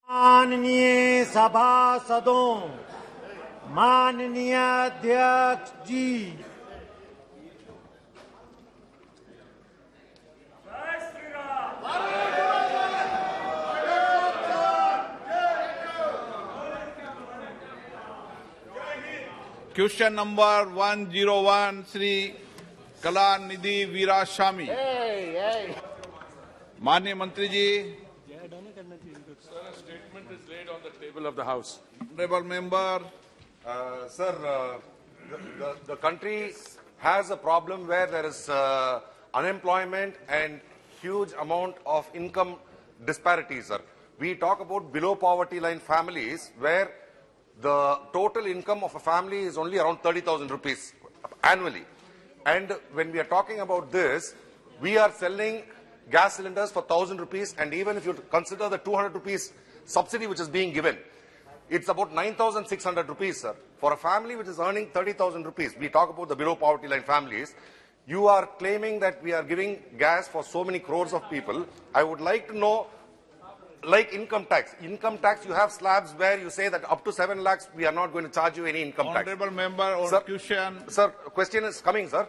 माननीय सभासदों, माननीय अध्यक्ष जी, क्वेश्चन नंबर 101 श्री कलानिधि वीरास्वामी। माननीय मंत्री जी। Statement is laid on the table of the House. Honorable member. Sir, the country has a problem where there is unemployment and huge amount of income disparities, sir. We talk about below poverty line families where the total income of a family is only around 30,000 rupees annually. And when we are talking about this, we are selling gas cylinders for 1,000 rupees, and even if you consider the 200 rupees subsidy which is being given, it's about 9,600 rupees, sir. For a family which is earning 30,000 rupees, we talk about the below poverty line families, you are claiming that we are giving gas for so many crores of people. I would like to know, like income tax, you have slabs where you say that up to 7 lakhs, we are not going to charge you any income tax. Honorable member on Sir, question. Sir, question is coming, sir.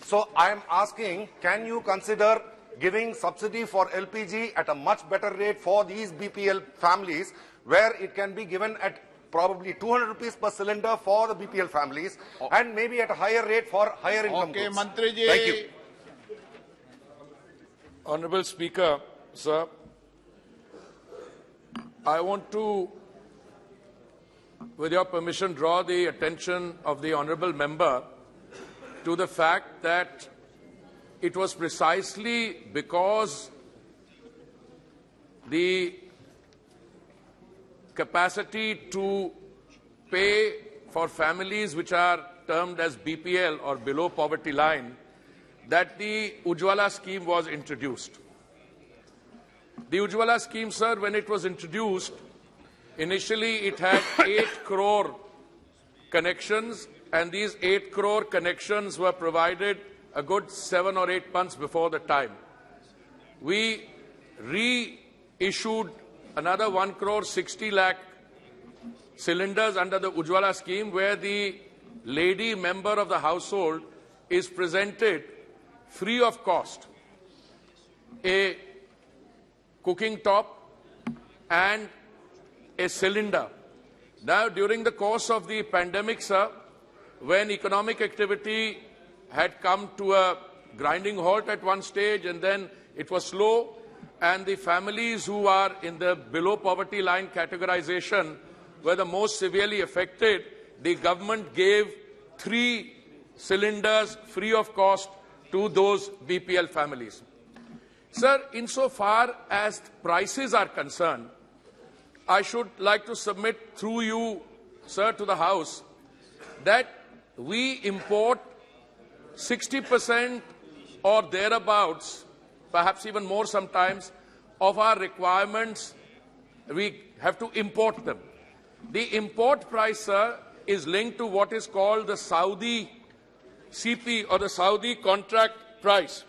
So I am asking, can you consider giving subsidy for LPG at a much better rate for these BPL families, where it can be given at probably 200 rupees per cylinder for the BPL families, and maybe at a higher rate for higher income Okay, groups. Mantri ji. Thank you. Honorable Speaker, sir, I want to, with your permission, draw the attention of the honorable member to the fact that it was precisely because the capacity to pay for families which are termed as BPL or below poverty line that the Ujjwala scheme was introduced. The Ujjwala scheme, sir, when it was introduced, initially it had 8 crore connections, and these 8 crore connections were provided a good 7 or 8 months before the time. We reissued another 1 crore 60 lakh cylinders under the Ujjwala scheme, where the lady member of the household is presented free of cost a cooking top and a cylinder. Now, during the course of the pandemic, sir, when economic activity had come to a grinding halt at one stage, and then it was slow, and the families who are in the below poverty line categorization were the most severely affected, the government gave 3 cylinders free of cost to those BPL families. Sir, insofar as prices are concerned, I should like to submit through you, sir, to the House that we import 60% or thereabouts, perhaps even more sometimes, of our requirements. We have to import them. The import price, sir, is linked to what is called the Saudi CP, or the Saudi contract price.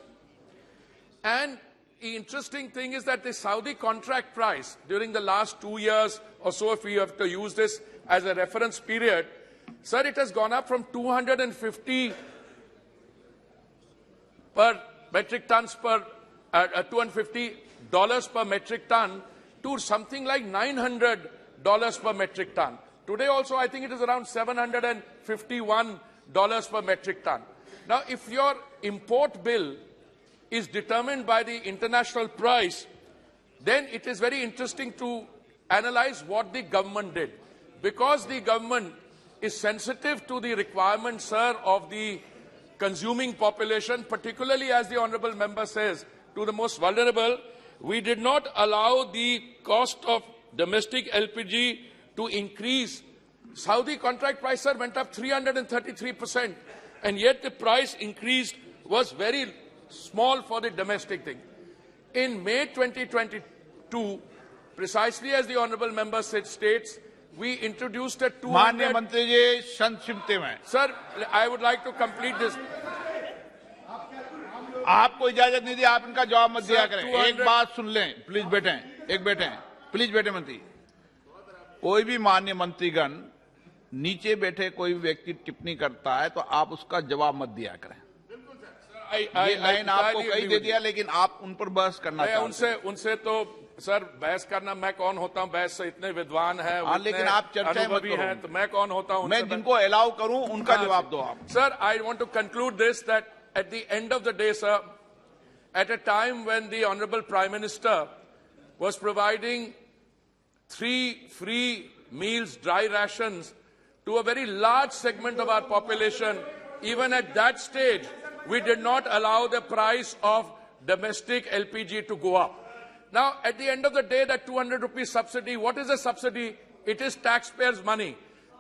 And the interesting thing is that the Saudi contract price during the last 2 years or so, if we have to use this as a reference period, sir, it has gone up from 250 per metric tons per $250 per metric ton to something like $900 per metric ton. Today also I think it is around $751 per metric ton. Now, if your import bill is determined by the international price, then it is very interesting to analyze what the government did. Because the government is sensitive to the requirements, sir, of the consuming population, particularly, as the honourable member says, to the most vulnerable, we did not allow the cost of domestic LPG to increase. Saudi contract price, sir, went up 333%, and yet the price increase was very small for the domestic thing. In May 2022, precisely as the honourable member states, we introduced a 200... माननीय मंत्री जी, संक्षिप्त में. Sir, I would like to complete this. आपको इजाजत नहीं दी, आप इनका जवाब मत दिया करें. एक बात सुन लें, प्लीज बैठें, एक बैठें. प्लीज बैठे मंत्री। कोई भी माननीय मंत्रीगण नीचे बैठे कोई भी व्यक्ति टिप्पणी करता है तो आप उसका जवाब मत दिया करें। ये लाइन आपको कही दे दिया, लेकिन आप उन पर बहस करना चाहते हैं। उनसे तो सर बहस करना, मैं कौन होता हूं बहस से, इतने विद्वान हैं, लेकिन आप चर्चा मत करो। हैं, तो मैं कौन होता हूं? मैं जिनको अलाउ करूं उनका जवाब दो आप। Sir, I want to conclude this that at the end of the day sir, at a time when the Honorable Prime Minister was providing 3 free meals, dry rations, to a very large segment of our population, even at that stage, we did not allow the price of domestic LPG to go up. Now, at the end of the day, that 200 rupees subsidy, what is a subsidy? It is taxpayers' money.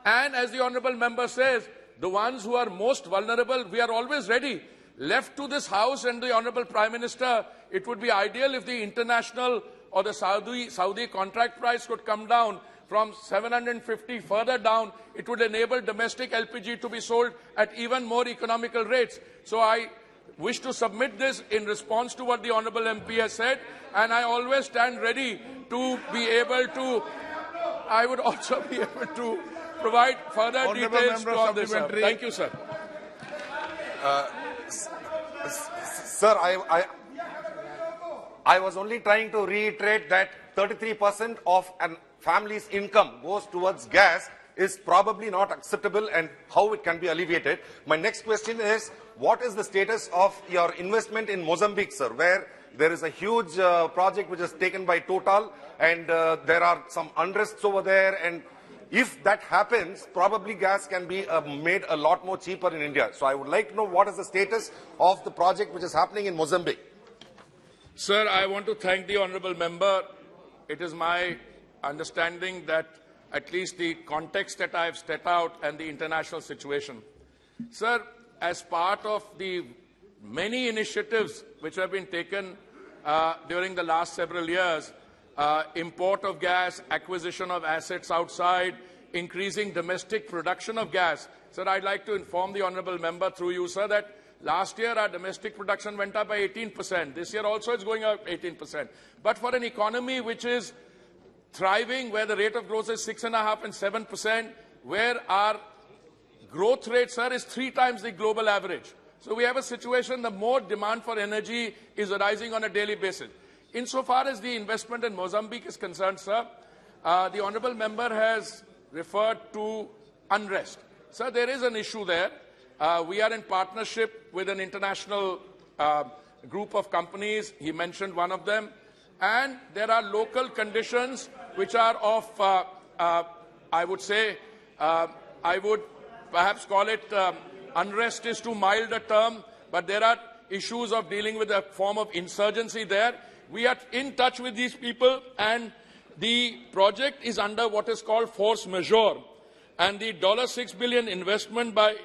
And as the Honorable Member says, the ones who are most vulnerable, we are always ready. Left to this House and the Honorable Prime Minister, it would be ideal if the international or the Saudi contract price could come down from 750 further down. It would enable domestic LPG to be sold at even more economical rates. So I wish to submit this in response to what the Honorable MP has said, and I always stand ready to be able to, I would also be able to provide further Honorable details Member on this. Sir. Thank you, sir. Sir, I was only trying to reiterate that 33% of a family's income goes towards gas is probably not acceptable, and how it can be alleviated. My next question is, what is the status of your investment in Mozambique, sir, where there is a huge project which is taken by Total, and there are some unrests over there, and if that happens, probably gas can be made a lot more cheaper in India. So I would like to know what is the status of the project which is happening in Mozambique. Sir, I want to thank the Honourable Member. It is my understanding that at least the context that I have set out and the international situation. Sir, as part of the many initiatives which have been taken during the last several years, import of gas, acquisition of assets outside, increasing domestic production of gas. Sir, I'd like to inform the Honourable Member through you, sir, that last year our domestic production went up by 18%. This year also it's going up 18%. But for an economy which is thriving, where the rate of growth is 6.5% and 7%, where our growth rate, sir, is 3 times the global average. So we have a situation, the more demand for energy is arising on a daily basis. Insofar as the investment in Mozambique is concerned, sir, the Honourable Member has referred to unrest. Sir, there is an issue there. We are in partnership with an international group of companies. He mentioned one of them. And there are local conditions which are of, I would say, I would perhaps call it unrest is too mild a term, but there are issues of dealing with a form of insurgency there. We are in touch with these people, and the project is under what is called force majeure. And the $6 billion investment by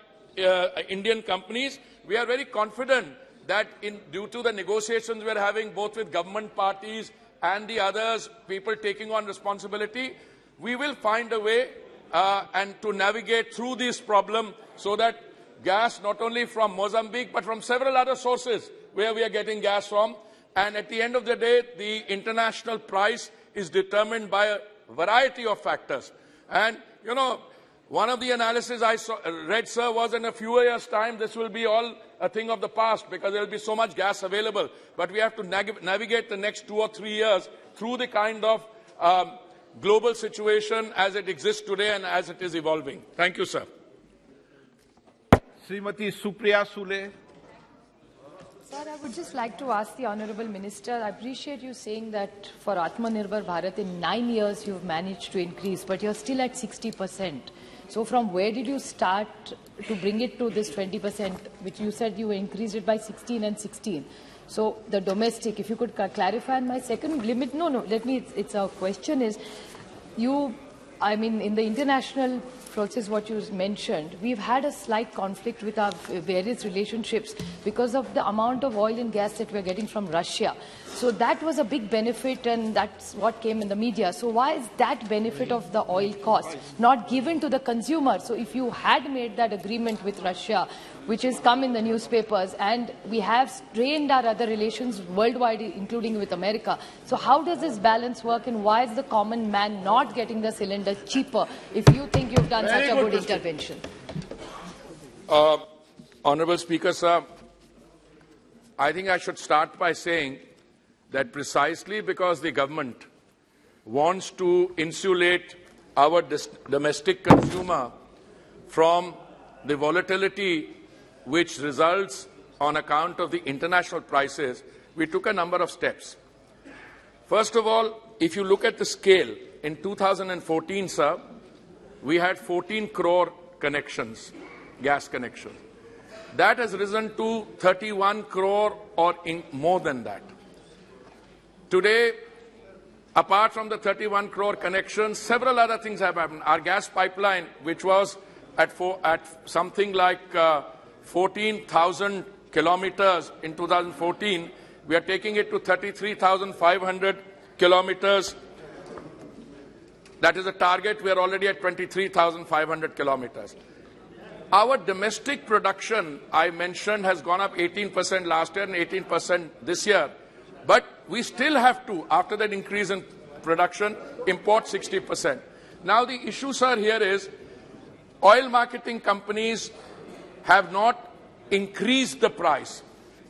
Indian companies, we are very confident that due to the negotiations we are having both with government parties and the others, people taking on responsibility, we will find a way and to navigate through this problem so that gas not only from Mozambique but from several other sources where we are getting gas from. And at the end of the day, the international price is determined by a variety of factors. And, you know, one of the analysis I read, sir, was in a few years' time, this will be all a thing of the past because there will be so much gas available. But we have to navigate the next 2 or 3 years through the kind of global situation as it exists today and as it is evolving. Thank you, sir. Srimati Supriya Sule. Sir, I would just like to ask the Honourable Minister, I appreciate you saying that for Atmanirbhar Bharat in 9 years you've managed to increase, but you're still at 60%. So from where did you start to bring it to this 20%, which you said you increased it by 16 and 16? So the domestic, if you could clarify. And my second limit, it's a question is, in the international process, what you mentioned, we've had a slight conflict with our various relationships because of the amount of oil and gas that we're getting from Russia. So that was a big benefit, and that's what came in the media. So why is that benefit of the oil cost not given to the consumer? So if you had made that agreement with Russia, which has come in the newspapers, and we have strained our other relations worldwide, including with America. So how does this balance work, and why is the common man not getting the cylinder cheaper if you think you've done such a good intervention? Honorable Speaker, sir, I think I should start by saying that precisely because the government wants to insulate our domestic consumer from the volatility which results on account of the international prices, we took a number of steps. First of all, if you look at the scale, in 2014, sir, we had 14 crore connections, gas connections. That has risen to 31 crore or more than that. Today, apart from the 31 crore connections, several other things have happened. Our gas pipeline, which was at something like 14,000 kilometers in 2014, we are taking it to 33,500 kilometers. That is a target. We are already at 23,500 kilometers. Our domestic production, I mentioned, has gone up 18% last year and 18% this year. But we still have to, after that increase in production, import 60%. Now the issue, sir, here is oil marketing companies have not increased the price.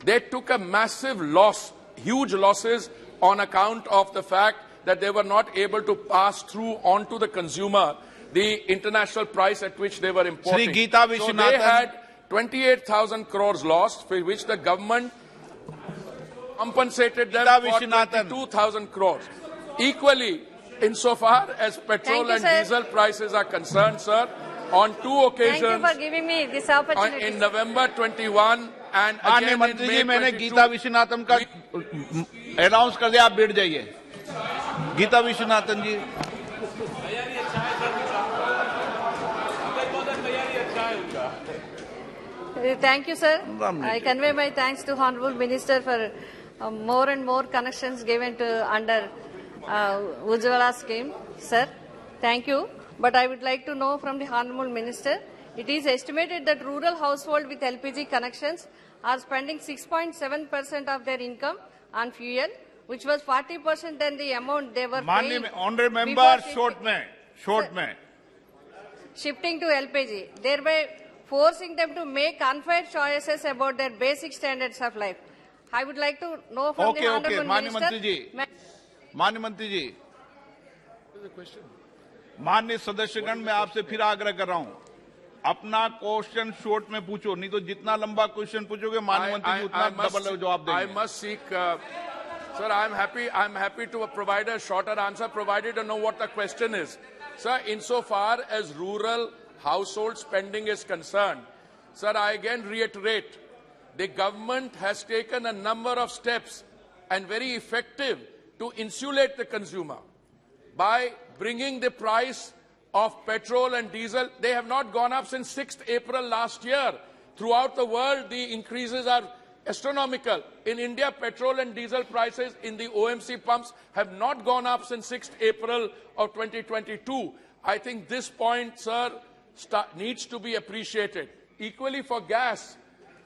They took a massive loss, huge losses, on account of the fact that they were not able to pass through onto the consumer the international price at which they were importing. So they had 28,000 crores lost, for which the government compensated them for 22,000 crores. Equally, insofar as petrol and diesel prices are concerned, sir, on two occasions, thank you for giving me this opportunity. In November 21 and again in May 22, Geeta Viswanathan का announce कर दिया, आप बैठ जाइए. गीता विश्वनाथन जी. Thank you, sir. I convey my thanks to Honorable Minister for more and more connections given to under Ujjwala scheme. Sir, thank you. But I would like to know from the Honorable Minister, it is estimated that rural households with LPG connections are spending 6.7% of their income on fuel, which was 40% than the amount they were paying. Honorable Member, short mein. Shifting to LPG, thereby forcing them to make unfair choices about their basic standards of life. I would like to know from the Honorable Minister. माननीय मंत्री जी, माननीय सदस्यगण, मैं आपसे फिर आग्रह कर रहा हूं, अपना क्वेश्चन शॉर्ट में पूछो, नहीं तो जितना लंबा क्वेश्चन पूछोगे माननीय मंत्री जी उतना डबल जवाब देंगे. I must seek, sir, I'm happy to provide a shorter answer, provided I know what the question is. Sir, insofar as rural household spending is concerned, sir, I again reiterate, the government has taken a number of steps and very effective to insulate the consumer by bringing the price of petrol and diesel. They have not gone up since 6th April last year. Throughout the world, the increases are astronomical. In India, petrol and diesel prices in the OMC pumps have not gone up since 6th April of 2022. I think this point, sir, needs to be appreciated. Equally for gas,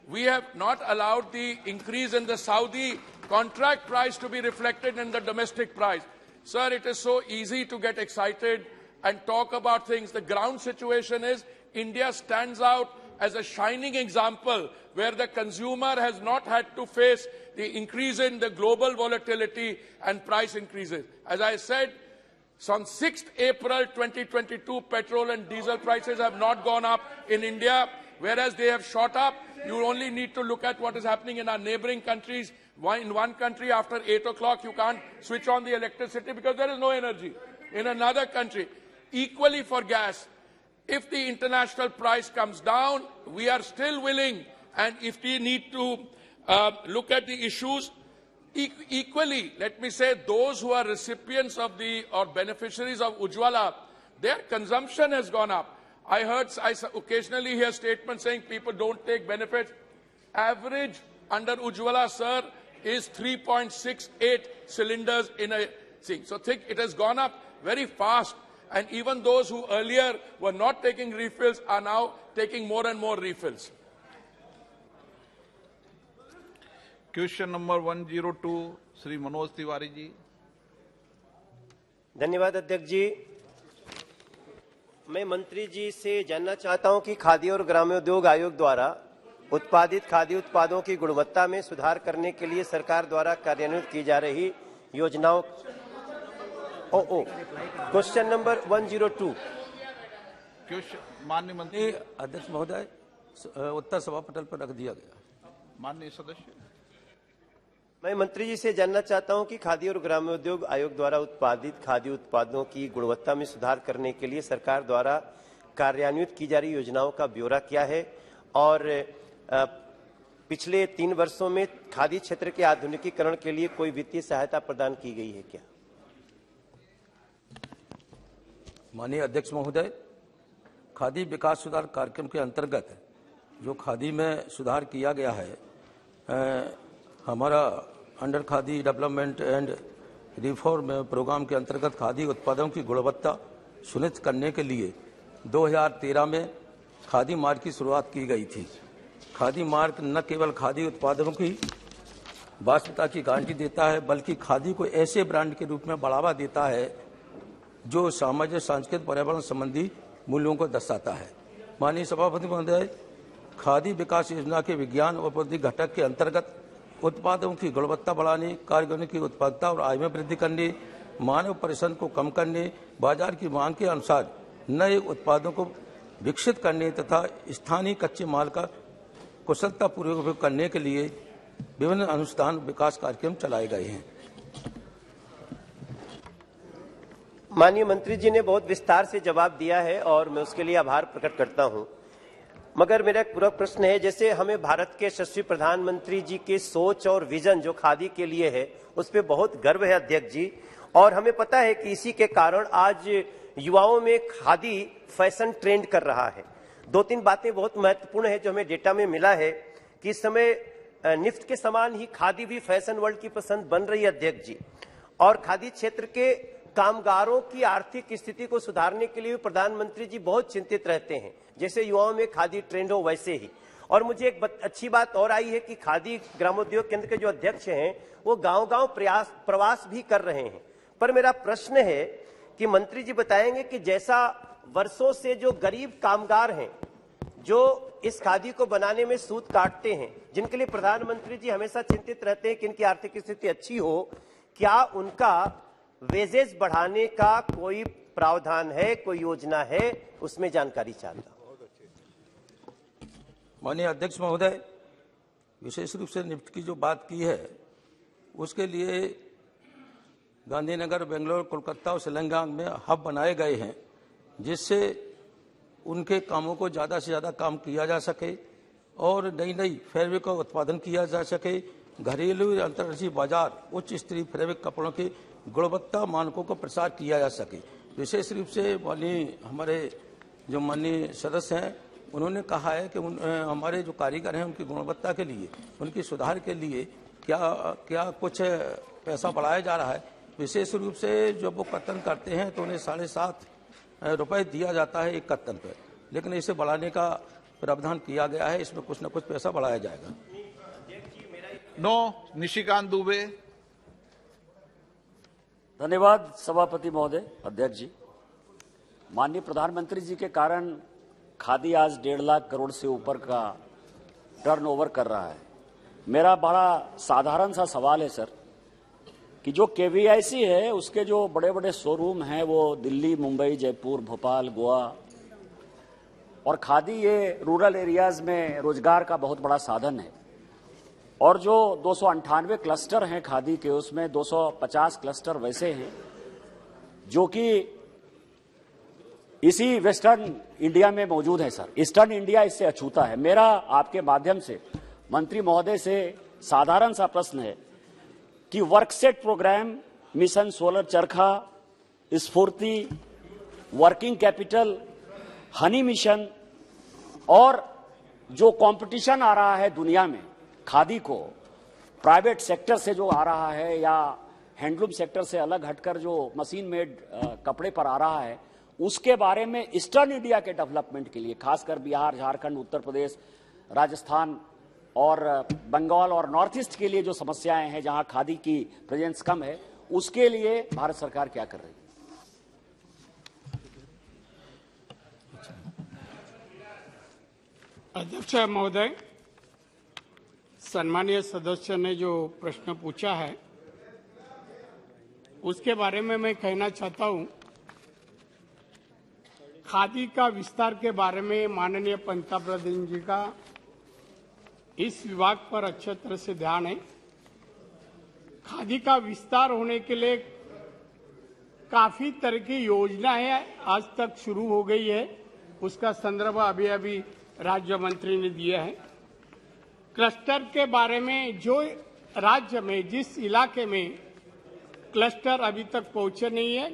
we have not allowed the increase in the Saudi contract price to be reflected in the domestic price. Sir, it is so easy to get excited and talk about things. The ground situation is India stands out as a shining example where the consumer has not had to face the increase in the global volatility and price increases. As I said, on 6th April 2022, petrol and diesel prices have not gone up in India, whereas they have shot up. You only need to look at what is happening in our neighboring countries. In one country, after 8 o'clock, you can't switch on the electricity because there is no energy. In another country, equally for gas, if the international price comes down, we are still willing, and if we need to look at the issues, equally, let me say, those who are recipients of or beneficiaries of Ujjwala, their consumption has gone up. I occasionally hear statements saying people don't take benefits. Average under Ujjwala, sir, is 3.68 cylinders in a thing. So think it has gone up very fast, and even those who earlier were not taking refills are now taking more and more refills. Question number 102 Shri Manoj Tiwari ji. धन्यवाद अध्यक्ष जी। मैं मंत्री जी से जानना चाहता हूं कि खादी और ग्रामोद्योग आयोग द्वारा उत्पादित खाद्य उत्पादों की गुणवत्ता में सुधार करने के लिए सरकार द्वारा कार्यान्वित की जा रही योजनाओं। Question number 102। माननीय मंत्री। अध्यक्ष महोदय, उत्तर सभा पटल पर रख दिया गया। माननीय सदस्य, मैं मंत्री जी से जानना चाहता हूं कि खादी और ग्रामोद्योग आयोग द्वारा उत्पादित खाद्य उत्पादों की गुणवत्ता में सुधार करने के लिए सरकार द्वारा कार्यान्वित की जा रही योजनाओं का ब्यौरा क्या है, और पिछले 3 वर्षों में खादी क्षेत्र के आधुनिकीकरण के लिए कोई वित्तीय सहायता प्रदान की गई है क्या? माननीय अध्यक्ष महोदय, खादी विकास सुधार कार्यक्रम के अंतर्गत जो खादी में सुधार किया गया है, हमारा under Khadi development and reform programme के अंतर्गत खादी उत्पादों की गुणवत्ता सुनिश्चित करने के लिए 2013 में खादी मार्क की शुरुआत की गई थी। खादी मार्क न केवल खादी उत्पादों की वास्तविकता की गारंटी देता है, बल्कि खादी को ऐसे ब्रांड के रूप में बढ़ावा देता है जो सामाजिक, सांस्कृतिक, पर्यावरण संबंधी मूल्यों को दर्शाता है। माननीय सभापति महोदय, खादी विकास योजना के विज्ञान और प्रौद्योगिकी घटक के अंतर्गत उत्पादों की गुणवत्ता बढ़ाने, कारीगरों की उत्पादकता और आय में वृद्धि करने, मानव परिश्रम को कम करने, बाजार की मांग के अनुसार नए उत्पादों को विकसित करने तथा स्थानीय कच्चे माल का कुशलतापूर्वक उपयोग करने के लिए विभिन्न अनुसंधान विकास कार्यक्रम चलाए गए हैं। माननीय मंत्री जी ने बहुत विस्तार से जवाब दिया है और मैं उसके लिए आभार प्रकट करता हूं, मगर मेरा एक पूरा प्रश्न है, जैसे हमें भारत के यशस्वी प्रधानमंत्री जी के सोच और विजन जो खादी के लिए है उस पर बहुत गर्व है अध्यक्ष जी, और हमें पता है कि इसी के कारण आज युवाओं में खादी फैशन ट्रेंड कर रहा है। 2-3 बातें बहुत महत्वपूर्ण है जो हमें डेटा में मिला है कि इस समय निफ्ट के समान ही खादी भी फैशन वर्ल्ड की पसंद बन रही है अध्यक्ष जी, और खादी क्षेत्र के कामगारों की आर्थिक स्थिति को सुधारने के लिए प्रधानमंत्री जी बहुत चिंतित रहते हैं, जैसे युवाओं में खादी ट्रेंड हो वैसे ही। और मुझे एक अच्छी बात और आई है कि खादी ग्रामोद्योग केंद्र के जो अध्यक्ष हैं वो गांव-गांव प्रवास भी कर रहे हैं। पर मेरा प्रश्न है कि मंत्री जी बताएंगे कि जैसा वर्षों से जो गरीब कामगार हैं जो इस खादी को बनाने में सूत काटते हैं, जिनके लिए प्रधानमंत्री जी हमेशा चिंतित रहते हैं कि इनकी आर्थिक स्थिति अच्छी हो, क्या उनका वेजेस बढ़ाने का कोई प्रावधान है, कोई योजना है, उसमें जानकारी चाहता हूं। माननीय अध्यक्ष महोदय, विशेष रूप से निफ्ट की जो बात की है उसके लिए गांधीनगर, बेंगलोर, कोलकाता और शिलांग में हब बनाए गए हैं, जिससे उनके कामों को ज़्यादा से ज़्यादा काम किया जा सके और नई नई फैब्रिक का उत्पादन किया जा सके। घरेलू या अंतर्राष्ट्रीय बाजार उच्च स्तरीय फैब्रिक कपड़ों की गुणवत्ता मानकों को प्रसार किया जा सके। विशेष रूप से हमारे जो माननीय सदस्य हैं उन्होंने कहा है कि हमारे जो कारीगर हैं उनकी गुणवत्ता के लिए, उनकी सुधार के लिए क्या कुछ पैसा बढ़ाया जा रहा है। विशेष रूप से जब वो कर्तन करते हैं तो उन्हें 7.5 रुपये दिया जाता है एक कर्तन पर, लेकिन इसे बढ़ाने का प्रावधान किया गया है, इसमें कुछ न कुछ पैसा बढ़ाया जाएगा। निशिकांत दुबे। धन्यवाद सभापति महोदय। अध्यक्ष जी, माननीय प्रधानमंत्री जी के कारण खादी आज 1.5 लाख करोड़ से ऊपर का टर्नओवर कर रहा है। मेरा बड़ा साधारण सा सवाल है सर कि जो केवीआईसी है उसके जो बड़े बड़े शोरूम हैं वो दिल्ली, मुंबई, जयपुर, भोपाल, गोवा, और खादी ये रूरल एरियाज में रोजगार का बहुत बड़ा साधन है, और जो 298 क्लस्टर हैं खादी के उसमें 250 क्लस्टर वैसे हैं जो कि इसी वेस्टर्न इंडिया में मौजूद है सर। ईस्टर्न इंडिया इससे अछूता है। मेरा आपके माध्यम से मंत्री महोदय से साधारण सा प्रश्न है कि वर्कसेट प्रोग्राम, मिशन सोलर चरखा, स्फूर्ति, वर्किंग कैपिटल, हनी मिशन और जो कंपटीशन आ रहा है दुनिया में खादी को, प्राइवेट सेक्टर से जो आ रहा है या हैंडलूम सेक्टर से अलग हटकर जो मशीन मेड कपड़े पर आ रहा है, उसके बारे में ईस्टर्न इंडिया के डेवलपमेंट के लिए, खासकर बिहार, झारखंड, उत्तर प्रदेश, राजस्थान और बंगाल और नॉर्थ ईस्ट के लिए जो समस्याएं हैं, जहां खादी की प्रेजेंस कम है, उसके लिए भारत सरकार क्या कर रही है? अध्यक्ष महोदय, सम्मानीय सदस्य ने जो प्रश्न पूछा है उसके बारे में मैं कहना चाहता हूं। खादी का विस्तार के बारे में माननीय पंतप्रधान जी का इस विभाग पर अच्छे तरह से ध्यान है। खादी का विस्तार होने के लिए काफी तरह की योजनाएं आज तक शुरू हो गई है, उसका संदर्भ अभी अभी राज्य मंत्री ने दिया है। क्लस्टर के बारे में जो राज्य में जिस इलाके में क्लस्टर अभी तक पहुंचे नहीं है,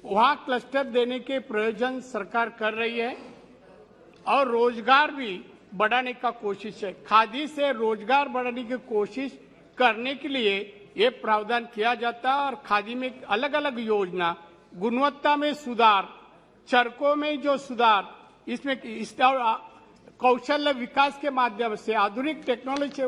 वहां क्लस्टर देने के प्रयोजन सरकार कर रही है और रोजगार भी बढ़ाने का कोशिश है। खादी से रोजगार बढ़ाने की कोशिश करने के लिए ये प्रावधान किया जाता है और खादी में अलग अलग योजना, गुणवत्ता में सुधार, चरकों में जो सुधार, इसमें कौशल्य विकास के माध्यम से, आधुनिक टेक्नोलॉजी की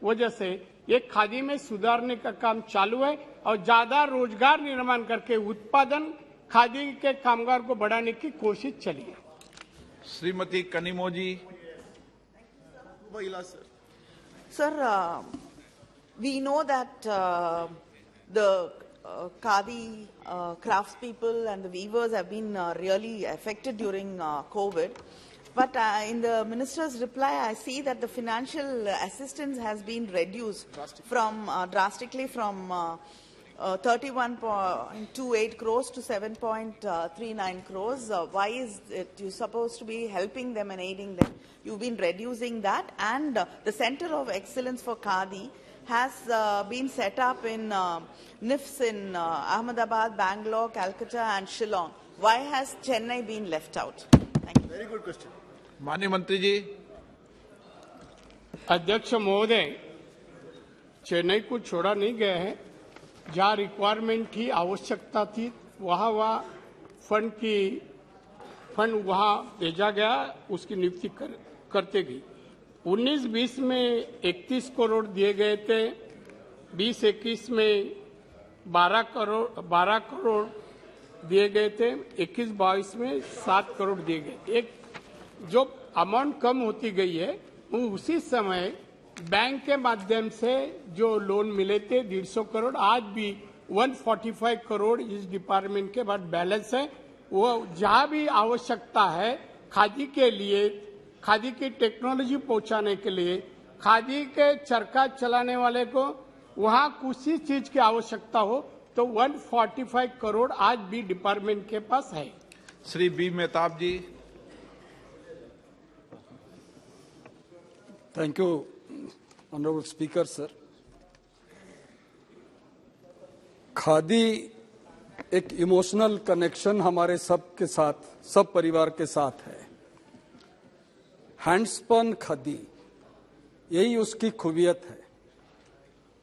वजह से ये खादी में सुधारने का काम चालू है और ज्यादा रोजगार निर्माण करके उत्पादन खादी के कामगार को बढ़ाने की कोशिश चली है। Shrimati Kanimozhi. Sir, we know that the Khadi craftspeople and the weavers have been really affected during COVID. But in the minister's reply, I see that the financial assistance has been reduced drastically from 31.28 crores to 7.39 crores. Why is it you supposed to be helping them and aiding them? You've been reducing that, and the Center of Excellence for Khadi has been set up in NIFs in Ahmedabad, Bangalore, Calcutta and Shillong. Why has Chennai been left out? Thank you. Very good question. माननीय मंत्री जी। अध्यक्ष महोदय, चेन्नई को छोड़ा नहीं गया है। जहाँ रिक्वायरमेंट थी, आवश्यकता थी, वहाँ फंड वहाँ भेजा गया, उसकी नियुक्ति करते गई। 19-20 में 31 करोड़ दिए गए थे, 20-21 में 12 करोड़ दिए गए थे, 21-22 में 7 करोड़ दिए गए। एक जो अमाउंट कम होती गई है, उसी समय बैंक के माध्यम से जो लोन मिले थे 150 करोड़, आज भी 145 करोड़ इस डिपार्टमेंट के बाद बैलेंस है। वो जहाँ भी आवश्यकता है खादी के लिए, खादी की टेक्नोलॉजी पहुंचाने के लिए, खादी के चरखा चलाने वाले को वहाँ कुछ ही चीज की आवश्यकता हो तो 145 करोड़ आज भी डिपार्टमेंट के पास है। Shri B Mahtab ji. Thank you, Honorable Speaker, sir. Khadi एक इमोशनल कनेक्शन हमारे सब के साथ, सब परिवार के साथ है। हैंडस्पन खादी, यही उसकी खूबियत है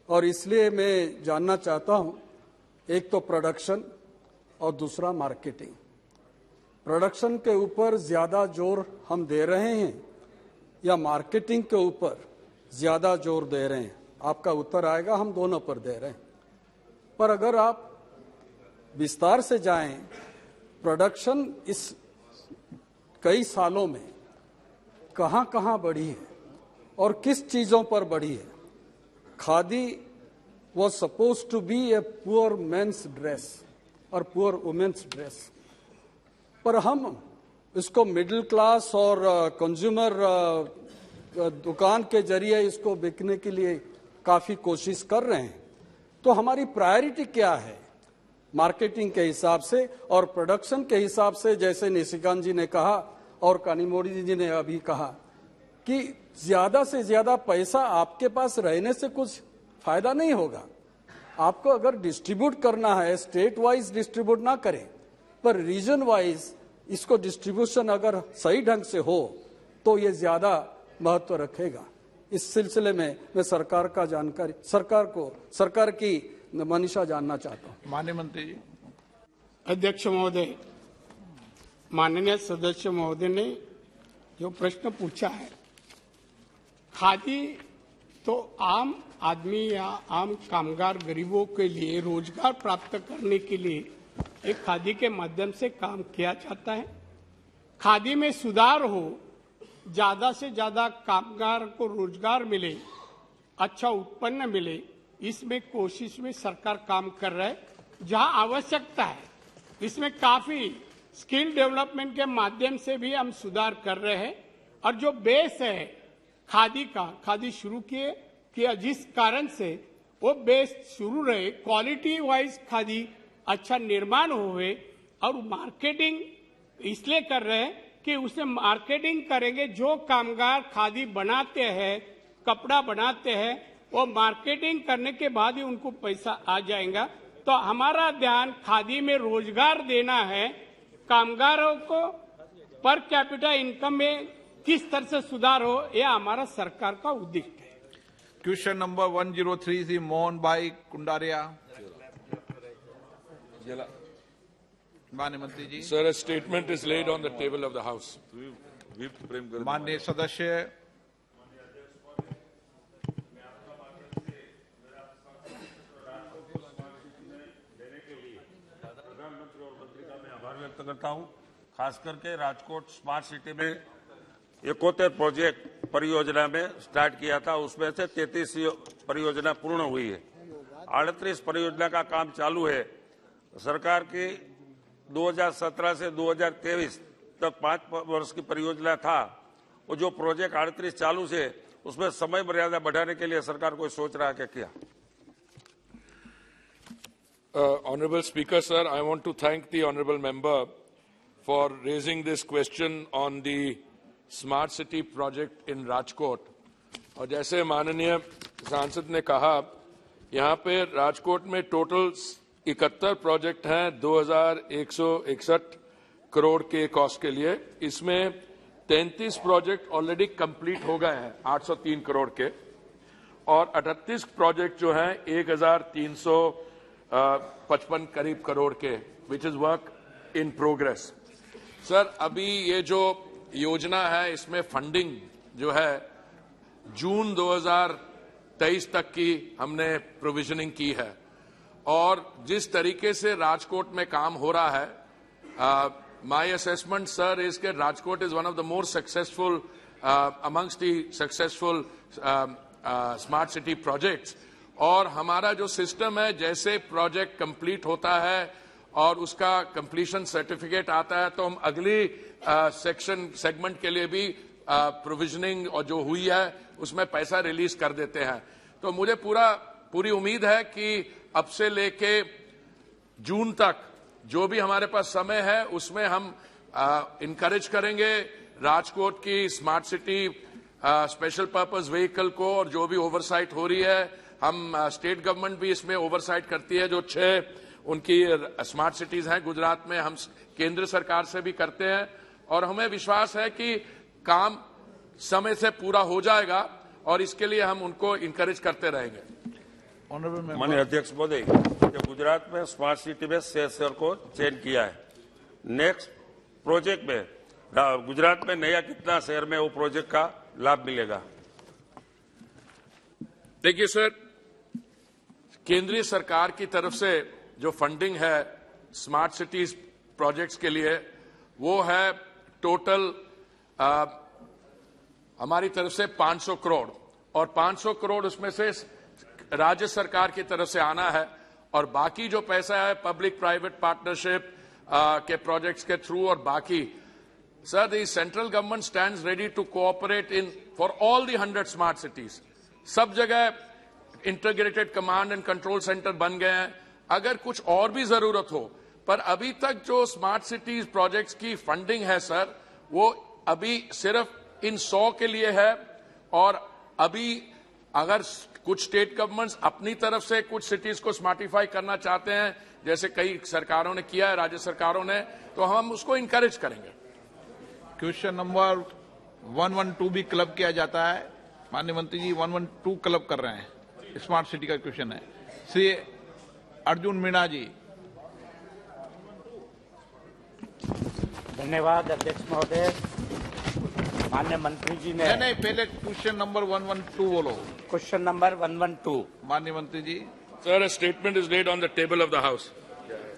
और इसलिए मैं जानना चाहता हूं, एक तो प्रोडक्शन और दूसरा मार्केटिंग। प्रोडक्शन के ऊपर ज्यादा जोर हम दे रहे हैं या मार्केटिंग के ऊपर ज्यादा जोर दे रहे हैं? आपका उत्तर आएगा, हम दोनों पर दे रहे हैं। पर अगर आप विस्तार से जाएं, प्रोडक्शन इस कई सालों में कहां बढ़ी है और किस चीजों पर बढ़ी है? Khadi was supposed to be a poor men's dress और poor women's dress, पर हम इसको मिडिल क्लास और कंज्यूमर दुकान के जरिए इसको बिकने के लिए काफी कोशिश कर रहे हैं। तो हमारी प्रायोरिटी क्या है मार्केटिंग के हिसाब से और प्रोडक्शन के हिसाब से? जैसे निशिकांत जी ने कहा और कानीमोड़ी जी ने अभी कहा कि ज्यादा से ज्यादा पैसा आपके पास रहने से कुछ फायदा नहीं होगा। आपको अगर डिस्ट्रीब्यूट करना है, स्टेट वाइज डिस्ट्रीब्यूट ना करें, पर रीजन वाइज इसको डिस्ट्रीब्यूशन अगर सही ढंग से हो तो ये ज्यादा महत्व रखेगा। इस सिलसिले में मैं सरकार की मनीषा जानना चाहता हूं। माननीय मंत्री जी। अध्यक्ष महोदय, माननीय सदस्य महोदय ने जो प्रश्न पूछा है, खादी तो आम आदमी या आम कामगार गरीबों के लिए रोजगार प्राप्त करने के लिए एक खादी के माध्यम से काम किया जाता है। खादी में सुधार हो, ज्यादा से ज्यादा कामगार को रोजगार मिले, अच्छा उत्पन्न मिले, इसमें कोशिश में सरकार काम कर रहा है। जहां आवश्यकता है इसमें काफी स्किल डेवलपमेंट के माध्यम से भी हम सुधार कर रहे हैं। और जो बेस है खादी शुरू किया जिस कारण से वो बेस शुरू रहे, क्वालिटी वाइज खादी अच्छा निर्माण हुए, और मार्केटिंग इसलिए कर रहे हैं कि उसे मार्केटिंग करेंगे। जो कामगार खादी बनाते हैं, कपड़ा बनाते हैं, वो मार्केटिंग करने के बाद ही उनको पैसा आ जाएगा। तो हमारा ध्यान खादी में रोजगार देना है, कामगारों को पर कैपिटा इनकम में किस तरह से सुधार हो, यह हमारा सरकार का उद्देश्य है। क्वेश्चन नंबर 103 श्री मोहन भाई कुंडारिया। माननीय मंत्री जी। Sir, a statement is laid on the table of the House. माननीय सदस्य। प्रधानमंत्री और मंत्री का मैं आभार व्यक्त करता हूं। खास करके राजकोट स्मार्ट सिटी में 71 प्रोजेक्ट परियोजना में स्टार्ट किया था, उसमें से 33 परियोजना पूर्ण हुई है। 38 परियोजना का काम चालू है। सरकार की 2017 से 2023 तक 5 वर्ष की परियोजना था। वो जो प्रोजेक्ट 38 चालू से, उसमें समय मर्यादा बढ़ाने के लिए सरकार कोई सोच रहा है क्या? Honorable Speaker, sir, I want to thank the honorable member for raising this question on the smart city project in Rajkot. और जैसे माननीय सांसद ने कहा, यहाँ पे राजकोट में टोटल 71 प्रोजेक्ट हैं 2161 करोड़ के कॉस्ट के लिए। इसमें 33 प्रोजेक्ट ऑलरेडी कंप्लीट हो गए हैं 803 करोड़ के, और 38 प्रोजेक्ट जो हैं 1355 करीब करोड़ के, which is work in progress. Sir, अभी ये जो योजना है इसमें फंडिंग जो है जून 2023 तक की हमने प्रोविजनिंग की है, और जिस तरीके से राजकोट में काम हो रहा है, माय असेसमेंट सर इज के Rajkot is one of the more successful amongst the successful smart city projects. और हमारा जो सिस्टम है, जैसे प्रोजेक्ट कंप्लीट होता है और उसका कंप्लीशन सर्टिफिकेट आता है, तो हम अगली सेगमेंट के लिए भी प्रोविजनिंग और जो हुई है उसमें पैसा रिलीज कर देते हैं। तो मुझे पूरी उम्मीद है कि अब से लेके जून तक जो भी हमारे पास समय है उसमें हम इनकरेज करेंगे राजकोट की smart city special purpose vehicle को, और जो भी ओवरसाइट हो रही है, हम स्टेट गवर्नमेंट भी इसमें ओवरसाइट करती है। जो 6 उनकी स्मार्ट सिटीज हैं गुजरात में, हम केंद्र सरकार से भी करते हैं, और हमें विश्वास है कि काम समय से पूरा हो जाएगा, और इसके लिए हम उनको इनकरेज करते रहेंगे। माननीय अध्यक्ष महोदय, गुजरात में स्मार्ट सिटी में शहर को चयन किया है। नेक्स्ट प्रोजेक्ट में गुजरात में नया कितना शहर में वो प्रोजेक्ट का लाभ मिलेगा? देखिए सर, केंद्रीय सरकार की तरफ से जो फंडिंग है स्मार्ट सिटीज प्रोजेक्ट्स के लिए, वो है टोटल हमारी तरफ से 500 करोड़, और 500 करोड़ उसमें से राज्य सरकार की तरफ से आना है, और बाकी जो पैसा है पब्लिक प्राइवेट पार्टनरशिप के प्रोजेक्ट्स के थ्रू, और बाकी sir the central government stands ready to cooperate in for all the 100 smart cities. सब जगह integrated command and control centre बन गए हैं। अगर कुछ और भी जरूरत हो, पर अभी तक जो स्मार्ट सिटीज प्रोजेक्ट्स की फंडिंग है सर, वो अभी सिर्फ इन 100 के लिए है, और अभी अगर कुछ स्टेट गवर्नमेंट्स अपनी तरफ से कुछ सिटीज को स्मार्टिफाई करना चाहते हैं, जैसे कई सरकारों ने किया है, राज्य सरकारों ने, तो हम उसको इंकरेज करेंगे। क्वेश्चन नंबर 112 भी क्लब किया जाता है। माननीय मंत्री जी 112 क्लब कर रहे हैं, स्मार्ट सिटी का क्वेश्चन है। श्री अर्जुन मीणा जी। धन्यवाद अध्यक्ष महोदय। माननीय मंत्री जी ने नहीं, पहले क्वेश्चन नंबर 112 बोलो। Question number 112। माननीय मंत्री जी। Sir, a statement is laid on the table of the house.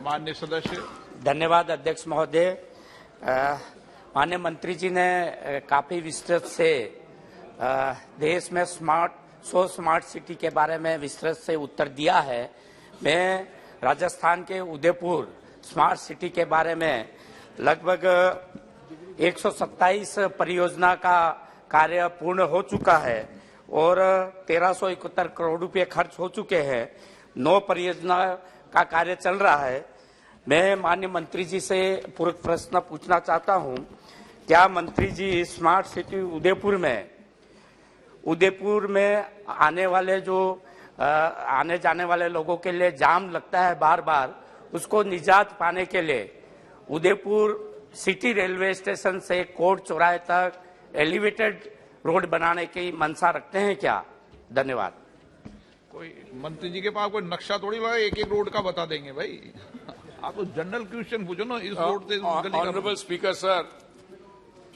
माननीय सदस्य। धन्यवाद अध्यक्ष महोदय। माननीय मंत्री जी ने काफी विस्तृत से देश में स्मार्ट सिटी के बारे में विस्तृत से उत्तर दिया है। मैं राजस्थान के उदयपुर स्मार्ट सिटी के बारे में लगभग 127 परियोजना का कार्य पूर्ण हो चुका है और 1371 करोड़ रुपए खर्च हो चुके हैं। 9 परियोजना का कार्य चल रहा है। मैं माननीय मंत्री जी से पूरक प्रश्न पूछना चाहता हूं, क्या मंत्री जी स्मार्ट सिटी उदयपुर में आने जाने वाले लोगों के लिए जाम लगता है बार बार, उसको निजात पाने के लिए उदयपुर सिटी रेलवे स्टेशन से कोट चौराहे तक एलिवेटेड रोड बनाने की मंशा रखते हैं क्या? धन्यवाद। कोई मंत्री जी के पास कोई नक्शा थोड़ी लगा, एक एक रोड का बता देंगे भाई। आप तो जनरल क्वेश्चन पूछो ना, इस रोड से ऑनरेबल स्पीकर सर,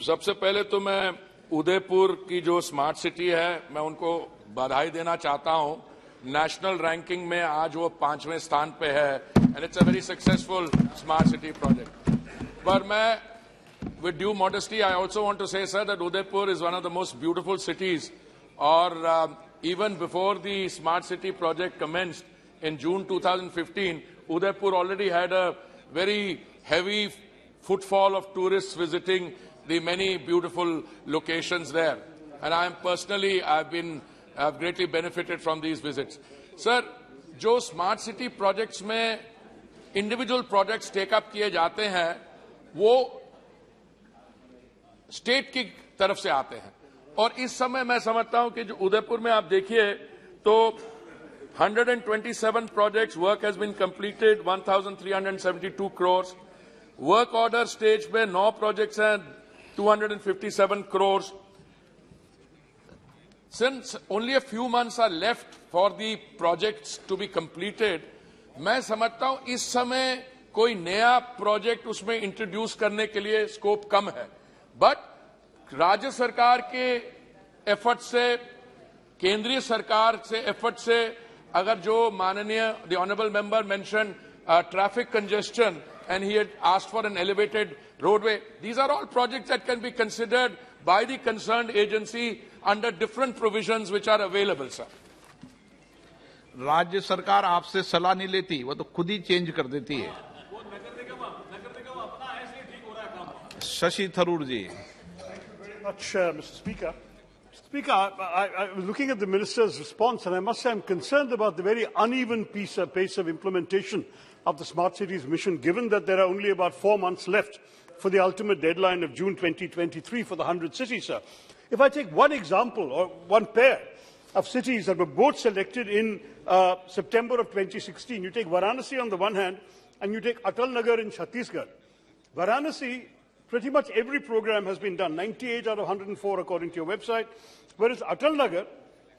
सबसे पहले तो मैं उदयपुर की जो स्मार्ट सिटी है, मैं उनको बधाई देना चाहता हूं। नेशनल रैंकिंग में आज वो 5वें स्थान पे है and it's a very successful smart city project. पर मैं with due modesty, I also want to say, sir, that Udaipur is one of the most beautiful cities. Or even before the smart city project commenced in June 2015, Udaipur already had a very heavy footfall of tourists visiting the many beautiful locations there. And I am personally, I've greatly benefited from these visits. Sir, जो smart city projects में individual projects take up किए जाते हैं, वो state की तरफ से आते हैं। और इस समय मैं समझता हूं कि जो उदयपुर में आप देखिए तो 127 projects, work has been completed 1372 crore. Work order stage पे 9 प्रोजेक्ट्स हैं 257 crore. Since only a few months are left for the projects to be completed, मैं समझता हूं इस समय कोई नया प्रोजेक्ट उसमें इंट्रोड्यूस करने के लिए स्कोप कम है। बट राज्य सरकार के एफर्ट से, केंद्रीय सरकार से एफर्ट से, अगर जो माननीय the honourable member mention traffic congestion and he had asked for an elevated roadway, these are all projects that can be considered by the concerned agency under different provisions which are available. Sir, राज्य सरकार आपसे सलाह नहीं लेती, वो तो खुद ही change कर देती है। Shashi Tharoor ji. Very much, Mr. Speaker. Speaker, I was looking at the Minister's response and I must say I'm concerned about the very uneven pace of implementation of the Smart Cities mission, given that there are only about 4 months left for the ultimate deadline of June 2023 for the 100 cities, sir. If I take one example or one pair of cities that were both selected in September of 2016, you take Varanasi on the one hand and you take Atal Nagar in Chhattisgarh. Varanasi, pretty much every program has been done, 98 out of 104 according to your website, whereas Atal Nagar,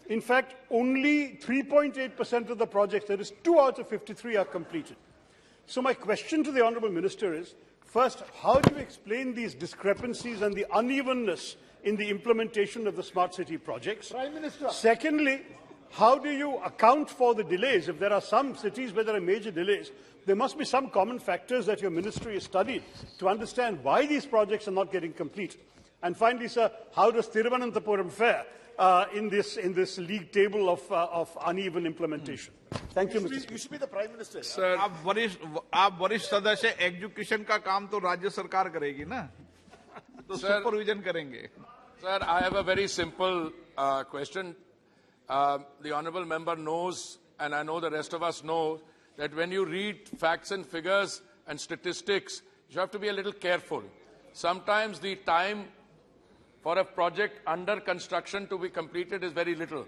in fact, only 3.8% of the projects, that is 2 out of 53, are completed. So my question to the Honourable Minister is, first, how do you explain these discrepancies and the unevenness in the implementation of the smart city projects? Prime Minister. Secondly, how do you account for the delays? If there are some cities where there are major delays, there must be some common factors that your ministry has studied to understand why these projects are not getting complete. And finally, sir, how does Thiruvananthapuram fare in this league table of uneven implementation? Thank you, Mr. Speaker. You should be the Prime Minister. Sir, आप वरिष्ठ सदस्य, education का काम तो राज्य सरकार करेगी ना, तो सुपरविजन करेंगे। Sir, I have a very simple question. The honourable member knows, and I know the rest of us know, that when you read facts and figures and statistics, you have to be a little careful. Sometimes the time for a project under construction to be completed is very little.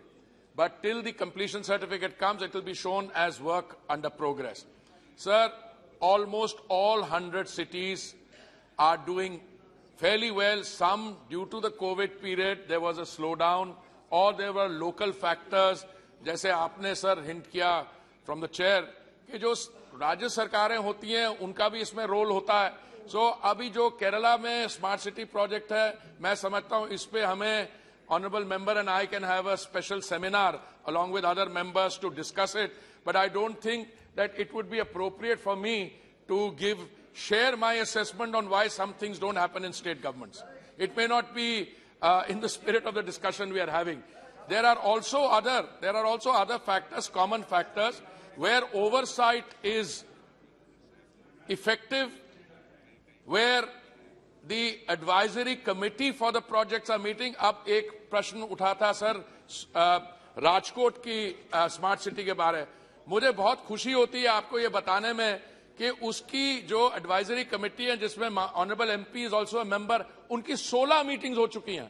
But till the completion certificate comes, it will be shown as work under progress. Sir, almost all 100 cities are doing fairly well. Some, due to the COVID period, there was a slowdown. or there were local factors, जैसे आपने sir hint किया from the chair कि जो राज्य सरकारें होती हैं उनका भी इसमें रोल होता है. सो अभी जो केरला में स्मार्ट सिटी प्रोजेक्ट है, मैं समझता हूं इस पे हमें honorable member and I can have a special seminar along with other members to discuss it, but I don't think that it would be appropriate for me to share my assessment on why some things don't happen in state governments. It may not be in the spirit of the discussion we are having. There are also other factors, common factors, where oversight is effective, where the advisory committee for the projects are meeting. अब एक प्रश्न उठा था sir Rajkot की smart city के बारे में. मुझे बहुत खुशी होती है आपको ये बताने में कि उसकी जो एडवाइजरी कमेटी है जिसमें honourable MP is also a member, उनकी 16 मीटिंग्स हो चुकी हैं.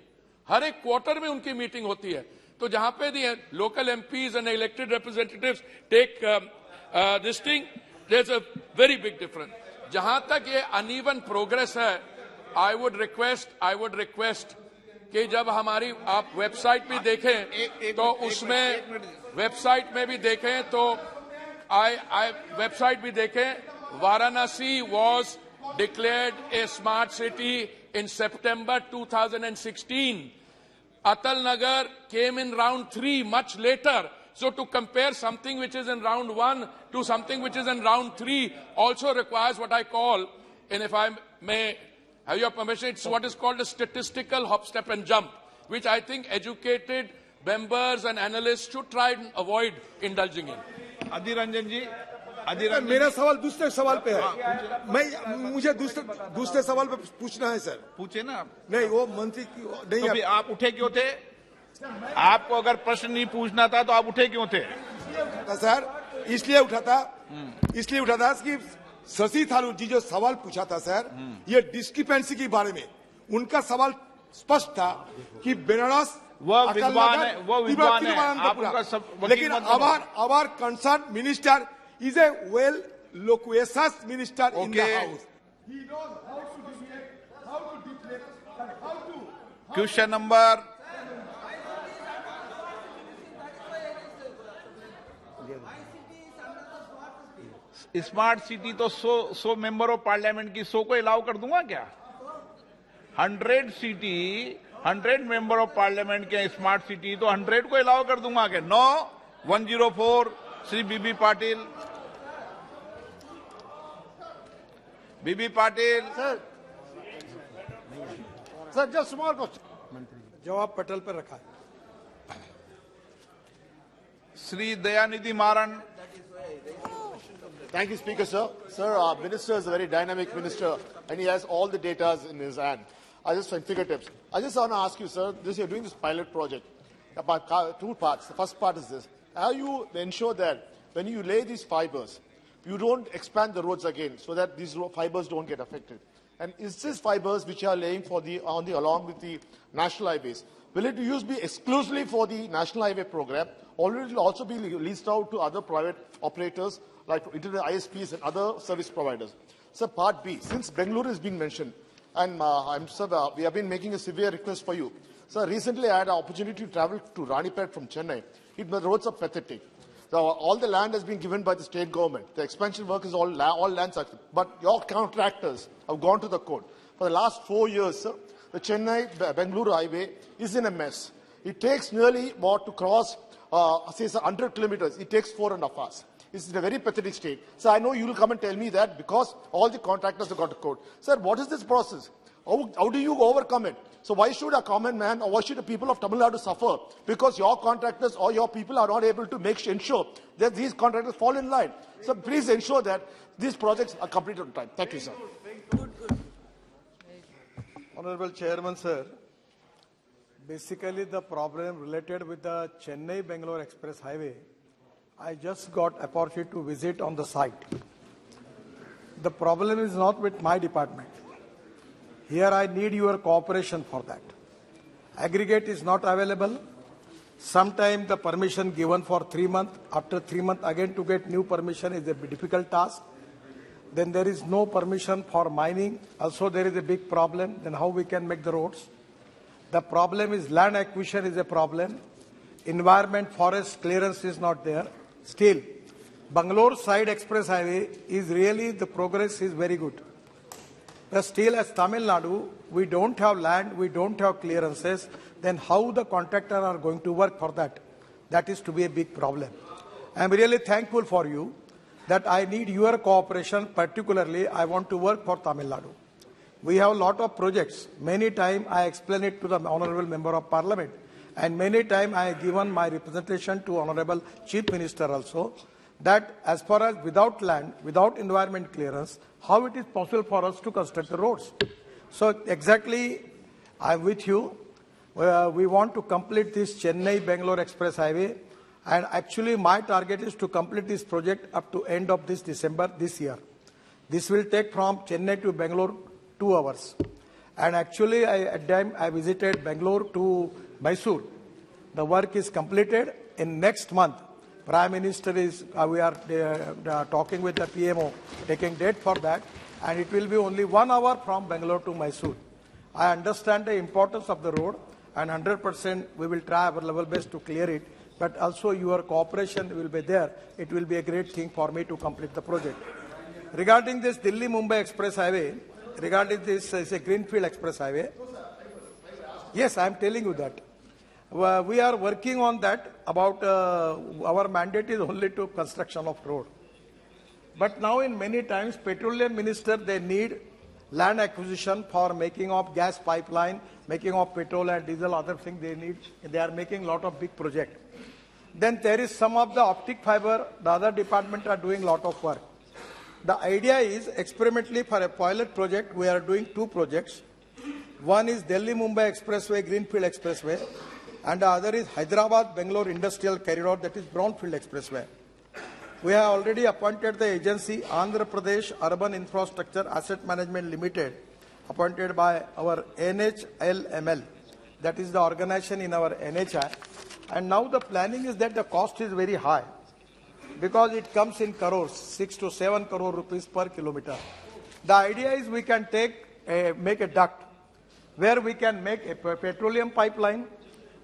हर एक क्वार्टर में उनकी मीटिंग होती है. तो जहां पे the local MPs and elected representatives take this thing, there is a very big difference. जहां तक ये अनइवन प्रोग्रेस है, आई वुड रिक्वेस्ट कि जब हमारी आप वेबसाइट भी देखें तो उसमें वेबसाइट में भी देखें तो वेबसाइट भी देखें, Varanasi was declared a smart city in September 2016. Atal Nagar came in round 3 much later. So to compare something which is in round 1 to something which is in round 3 also requires what I call, and if I may have your permission, it's what is called a statistical hop, step and jump, which I think educated members and analysts should try and avoid indulging in. Adhir Ranjan जी, मेरा सवाल दूसरे सवाल पे है. मुझे दूसरे सवाल पे पूछना है सर. पूछे ना. नहीं, वो मंत्री की नहीं. तो आप उठे क्यों थे? आपको अगर प्रश्न नहीं पूछना था तो आप उठे क्यों थे? सर इसलिए उठा था कि शशि थारूर जी जो सवाल पूछा था सर, ये डिस्क्रिपेंसी के बारे में उनका सवाल स्पष्ट था कि बेनारस वो विद्वान है, आप उनका सब. लेकिन our concerned minister is a well loquacious minister in the house. He knows how to deviate, how to deflect, and how to. Question number. Smart city तो 100 मेंबर ऑफ पार्लियामेंट की 100 को अलाउ कर दूंगा क्या? 100 मेंबर ऑफ पार्लियामेंट के smart city तो 100 को allow कर दूंगा क्या? No. 104 Shri B B Patil. B B Patil sir just small question, जवाब पटल पर रखा है. Shri Dayanidhi Maran. Thank you, Speaker, sir. Sir, our minister is a very dynamic minister, and he has all the data in his hand. I just find fingertips. I just want to ask you, sir, you're doing this pilot project about 2 parts. The first part is this: how you ensure that when you lay these fibers, you don't expand the roads again, so that these fibers don't get affected? And is this fibers which you are laying for along with the national highways, will it be exclusively for the national highway program, or will it also be leased out to other private operators like internet ISPs and other service providers? So part B, since Bengaluru is being mentioned, and we have been making a severe request for you. So recently I had an opportunity to travel to Ranipet from Chennai. The roads are pathetic. So all the land has been given by the state government. The expansion work is all land sector. But your contractors have gone to the court. For the last 4 years, sir, the Chennai-Bengaluru highway is in a mess. It takes nearly to cross, 100 kilometers. It takes 4.5 hours. It's in a very pathetic state. So I know you will come and tell me that because all the contractors have got to court. Sir, what is this process? How do you overcome it? So why should a common man or why should the people of Tamil Nadu suffer? Because your contractors or your people are not able to ensure that these contractors fall in line. So please ensure that these projects are completed on time. Thank you, sir. Honorable Chairman, sir, basically the problem related with the Chennai-Bangalore Express Highway, I just got opportunity to visit on the site. The problem is not with my department. Here I need your cooperation for that. Aggregate is not available. Sometimes the permission given for 3 months, after 3 months again to get new permission is a difficult task. Then there is no permission for mining. Also there is a big problem. Then how we can make the roads? The problem is land acquisition is a problem. environment forest clearance is not there. Still, Bangalore side express highway is really, the progress is very good. But still, as Tamil Nadu, we don't have land, we don't have clearances, then how the contractor are going to work for that? That is to be a big problem. I am really thankful for you that I need your cooperation, particularly I want to work for Tamil Nadu. We have a lot of projects. Many times I explain it to the Honorable Member of Parliament, and many times I have given my representation to Honorable Chief Minister also, that as far as without land, without environment clearance, how it is possible for us to construct the roads. So exactly, I am with you. We want to complete this Chennai-Bangalore Express Highway, and actually my target is to complete this project up to end of this December this year. This will take from Chennai to Bangalore 2 hours. And actually, at time I visited Bangalore to Mysore. The work is completed. In next month, Prime Minister is, we are talking with the PMO, taking date for that, and it will be only 1 hour from Bangalore to Mysore. I understand the importance of the road, and 100% we will try our level best to clear it, but also your cooperation will be there. It will be a great thing for me to complete the project. Regarding this Delhi-Mumbai Express Highway, regarding this is a Greenfield Express Highway. Yes, I am telling you that. We are working on that. About our mandate is only to construction of road. But now in many times, petroleum minister, they need land acquisition for making of gas pipeline, making of petrol and diesel, other things they need. They are making a lot of big projects. Then there is some of the optic fiber, the other department are doing a lot of work. The idea is, experimentally for a pilot project, we are doing 2 projects. One is Delhi-Mumbai Expressway, Greenfield Expressway, and the other is Hyderabad-Bangalore Industrial Corridor, that is Brownfield Expressway. We have already appointed the agency Andhra Pradesh Urban Infrastructure Asset Management Limited, appointed by our NHLML, that is the organization in our NHI. And now the planning is that the cost is very high, because it comes in crores, 6 to 7 crore rupees per kilometer. The idea is we can make a duct where we can make a petroleum pipeline,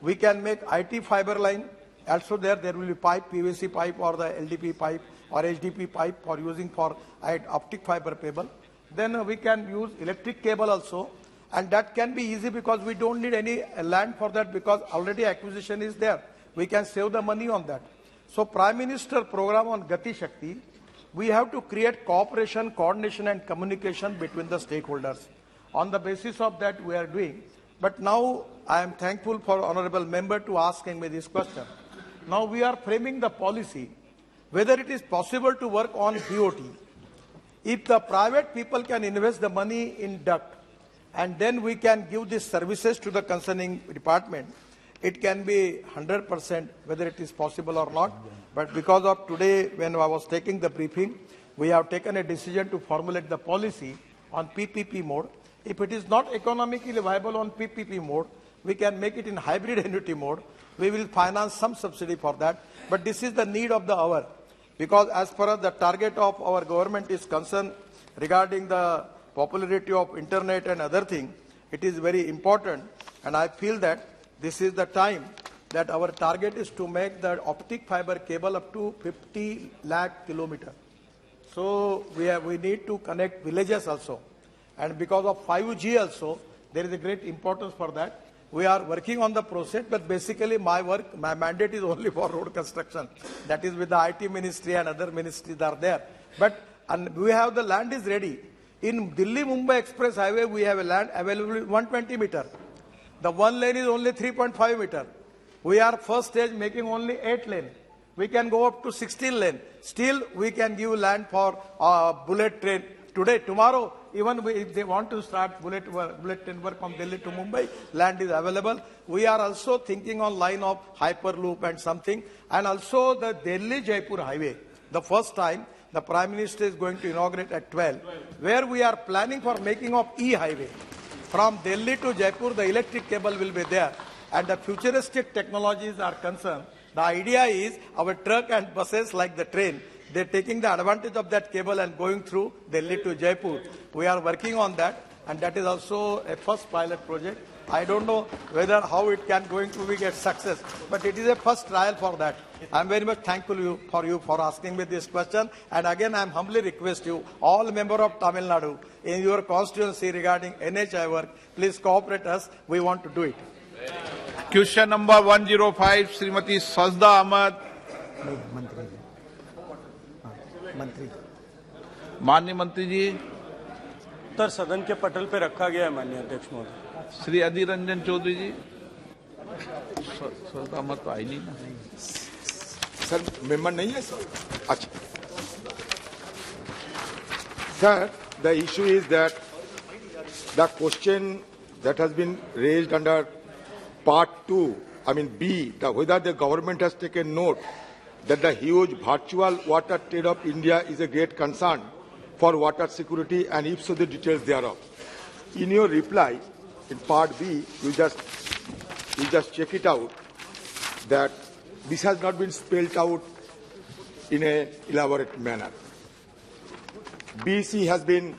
we can make IT fiber line. Also there will be pipe, PVC pipe or the LDP pipe or HDP pipe for using for optic fiber cable. Then we can use electric cable also, and that can be easy because we don't need any land for that, because already acquisition is there. We can save the money on that. So Prime Minister program on Gati Shakti, we have to create cooperation, coordination and communication between the stakeholders. On the basis of that we are doing. But now I am thankful for Honorable Member to asking me this question. Now we are framing the policy, whether it is possible to work on BOT. If the private people can invest the money in duct, and then we can give these services to the concerning department, it can be 100% whether it is possible or not. But because of today, when I was taking the briefing, we have taken a decision to formulate the policy on PPP mode. If it is not economically viable on PPP mode, we can make it in hybrid annuity mode. We will finance some subsidy for that. But this is the need of the hour, because as far as the target of our government is concerned regarding the popularity of internet and other things, it is very important. And I feel that this is the time that our target is to make the optic fiber cable up to 50 lakh kilometers. So we need to connect villages also. And because of 5G also, there is a great importance for that. We are working on the process, but basically my mandate is only for road construction. That is with the IT ministry and other ministries are there. But we have the land is ready. In Delhi-Mumbai Express Highway, we have a land available 120 meters. The one lane is only 3.5 meters. We are first stage making only 8 lanes. We can go up to 16 lanes. Still, we can give land for bullet train. Today, tomorrow, even if they want to start bullet train work from Delhi to Mumbai, land is available. We are also thinking on line of Hyperloop and something. And also the Delhi-Jaipur highway. The first time, the Prime Minister is going to inaugurate at 12, where we are planning for making of E-highway. From Delhi to Jaipur, the electric cable will be there. And the futuristic technologies are concerned. The idea is our truck and buses like the train, they're taking the advantage of that cable and going through Delhi to Jaipur. We are working on that. and that is also a first pilot project. I don't know whether how it can going to be get success, but it is a first trial for that. I am very much thankful for you for asking me this question. And again, I am humbly request you, all members of Tamil Nadu, in your constituency regarding NHI work, please cooperate us. We want to do it. Question number 105 Shrimati सजदा अहमद। माननीय मंत्री जी। उत्तर सदन के पटल पर रखा गया है माननीय अध्यक्ष महोदय। श्री अधीर रंजन चौधरी जी। सजदा अहमद तो आई नहीं ना सर, मेंबर नहीं है सर। अच्छा sir, the issue is that the question that has been raised under part 2, I mean B, whether the government has taken note that the huge virtual water trade of India is a great concern for water security, and if so, the details thereof. In your reply, in part B, you just check it out that this has not been spelled out in an elaborate manner. BC has been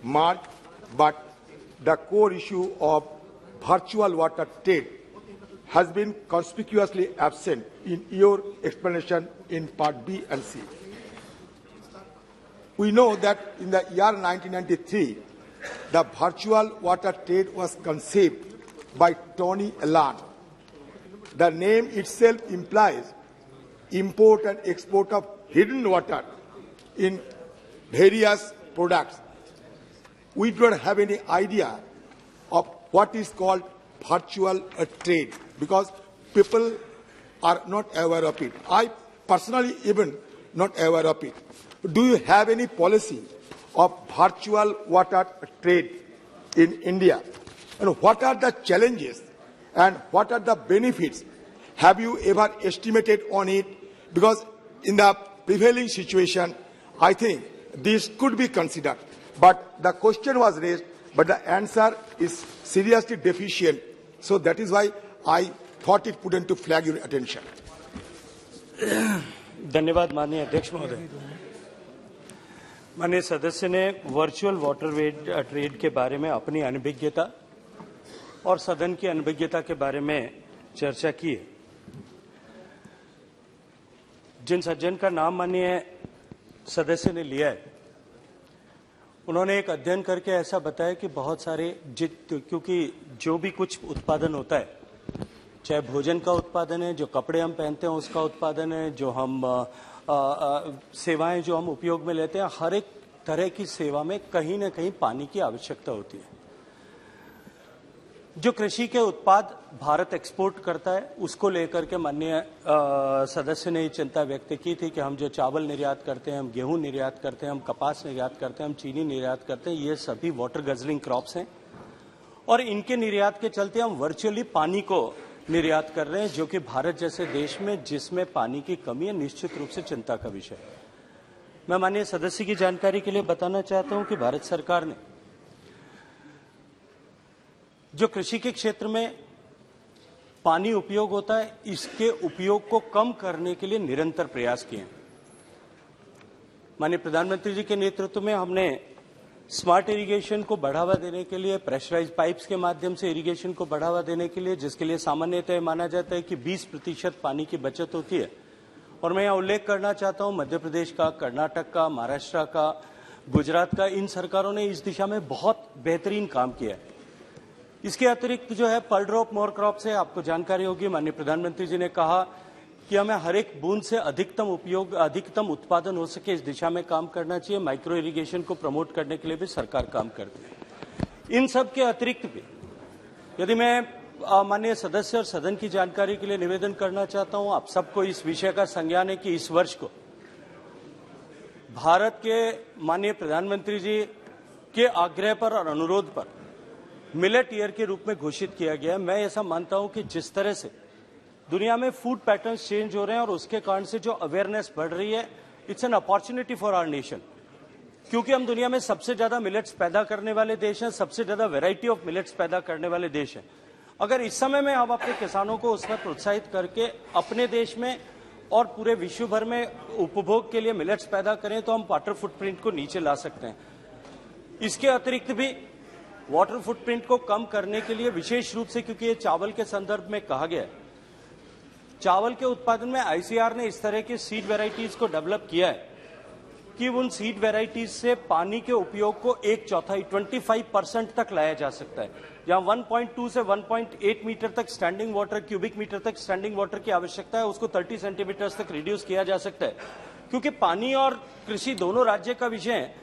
marked, but the core issue of virtual water trade has been conspicuously absent in your explanation in part B and C. We know that in the year 1993, the virtual water trade was conceived by Tony Allen. The name itself implies import and export of hidden water in various products. We don't have any idea of what is called virtual trade because people are not aware of it. I personally even not aware of it. Do you have any policy of virtual water trade in India? And what are the challenges and what are the benefits? Have you ever estimated on it? Because in the prevailing situation, I think this could be considered. But the question was raised, but the answer is seriously deficient. So that is why I thought it prudent to flag your attention. धन्यवाद माननीय अध्यक्ष महोदय। माननीय सदस्य ने virtual water trade के बारे में अपनी अनभिज्ञता और सदन की अनभिज्ञता के बारे में चर्चा की है। जिन सज्जन का नाम माननीय सदस्य ने लिया है, उन्होंने एक अध्ययन करके ऐसा बताया कि बहुत सारे क्योंकि जो भी कुछ उत्पादन होता है, चाहे भोजन का उत्पादन है, जो कपड़े हम पहनते हैं उसका उत्पादन है, जो हम सेवाएं जो हम उपयोग में लेते हैं, हर एक तरह की सेवा में कहीं न कहीं पानी की आवश्यकता होती है। जो कृषि के उत्पाद भारत एक्सपोर्ट करता है, उसको लेकर के माननीय सदस्य ने चिंता व्यक्त की थी कि हम जो चावल निर्यात करते हैं, हम गेहूं निर्यात करते हैं, हम कपास निर्यात करते हैं, हम चीनी निर्यात करते हैं, ये सभी वाटर गजलिंग क्रॉप्स हैं और इनके निर्यात के चलते हम वर्चुअली पानी को निर्यात कर रहे हैं, जो कि भारत जैसे देश में जिसमें पानी की कमी है, निश्चित रूप से चिंता का विषय है। मैं माननीय सदस्य की जानकारी के लिए बताना चाहता हूं कि भारत सरकार ने जो कृषि के क्षेत्र में पानी उपयोग होता है, इसके उपयोग को कम करने के लिए निरंतर प्रयास किए हैं। माननीय प्रधानमंत्री जी के नेतृत्व में हमने स्मार्ट इरिगेशन को बढ़ावा देने के लिए, प्रेशराइज पाइप्स के माध्यम से इरिगेशन को बढ़ावा देने के लिए, जिसके लिए सामान्यतः माना जाता है कि 20% पानी की बचत होती है। और मैं यहाँ उल्लेख करना चाहता हूँ मध्य प्रदेश का, कर्नाटक का, महाराष्ट्र का, गुजरात का, इन सरकारों ने इस दिशा में बहुत बेहतरीन काम किया है। इसके अतिरिक्त जो है पर ड्रॉप मोर क्रॉप से आपको जानकारी होगी, माननीय प्रधानमंत्री जी ने कहा कि हमें हर एक बूंद से अधिकतम उत्पादन हो सके, इस दिशा में काम करना चाहिए। माइक्रो इरिगेशन को प्रमोट करने के लिए भी सरकार काम करती है। इन सब के अतिरिक्त भी यदि मैं माननीय सदस्य और सदन की जानकारी के लिए निवेदन करना चाहता हूं, आप सबको इस विषय का संज्ञान है कि इस वर्ष को भारत के माननीय प्रधानमंत्री जी के आग्रह पर और अनुरोध पर मिलेट ईयर के रूप में घोषित किया गया है। मैं ऐसा मानता हूं कि जिस तरह से दुनिया में फूड पैटर्न्स चेंज हो रहे हैं और उसके कारण से जो अवेयरनेस बढ़ रही है, it's an opportunity for our nation, क्योंकि हम दुनिया में सबसे ज्यादा मिलेट्स पैदा करने वाले देश हैं, सबसे ज्यादा वैरायटी ऑफ मिलेट्स पैदा करने वाले देश हैं। अगर इस समय में हम अपने किसानों को उसमें प्रोत्साहित करके अपने देश में और पूरे विश्व भर में उपभोग के लिए मिलेट्स पैदा करें तो हम वाटर फुटप्रिंट को नीचे ला सकते हैं। इसके अतिरिक्त भी वाटर फुटप्रिंट को कम करने के लिए विशेष रूप से, क्योंकि ये चावल के संदर्भ में कहा गया है, चावल के उत्पादन में आईसीआर ने इस तरह की सीड वेराइटीज को डेवलप किया है कि उन सीड वेराइटीज से पानी के उपयोग को 1/4 25% तक लाया जा सकता है। जहां 1.2 से 1.8 मीटर तक स्टैंडिंग वाटर, क्यूबिक मीटर तक स्टैंडिंग वाटर की आवश्यकता है, उसको 30 सेंटीमीटर तक रिड्यूस किया जा सकता है। क्योंकि पानी और कृषि दोनों राज्य का विषय है,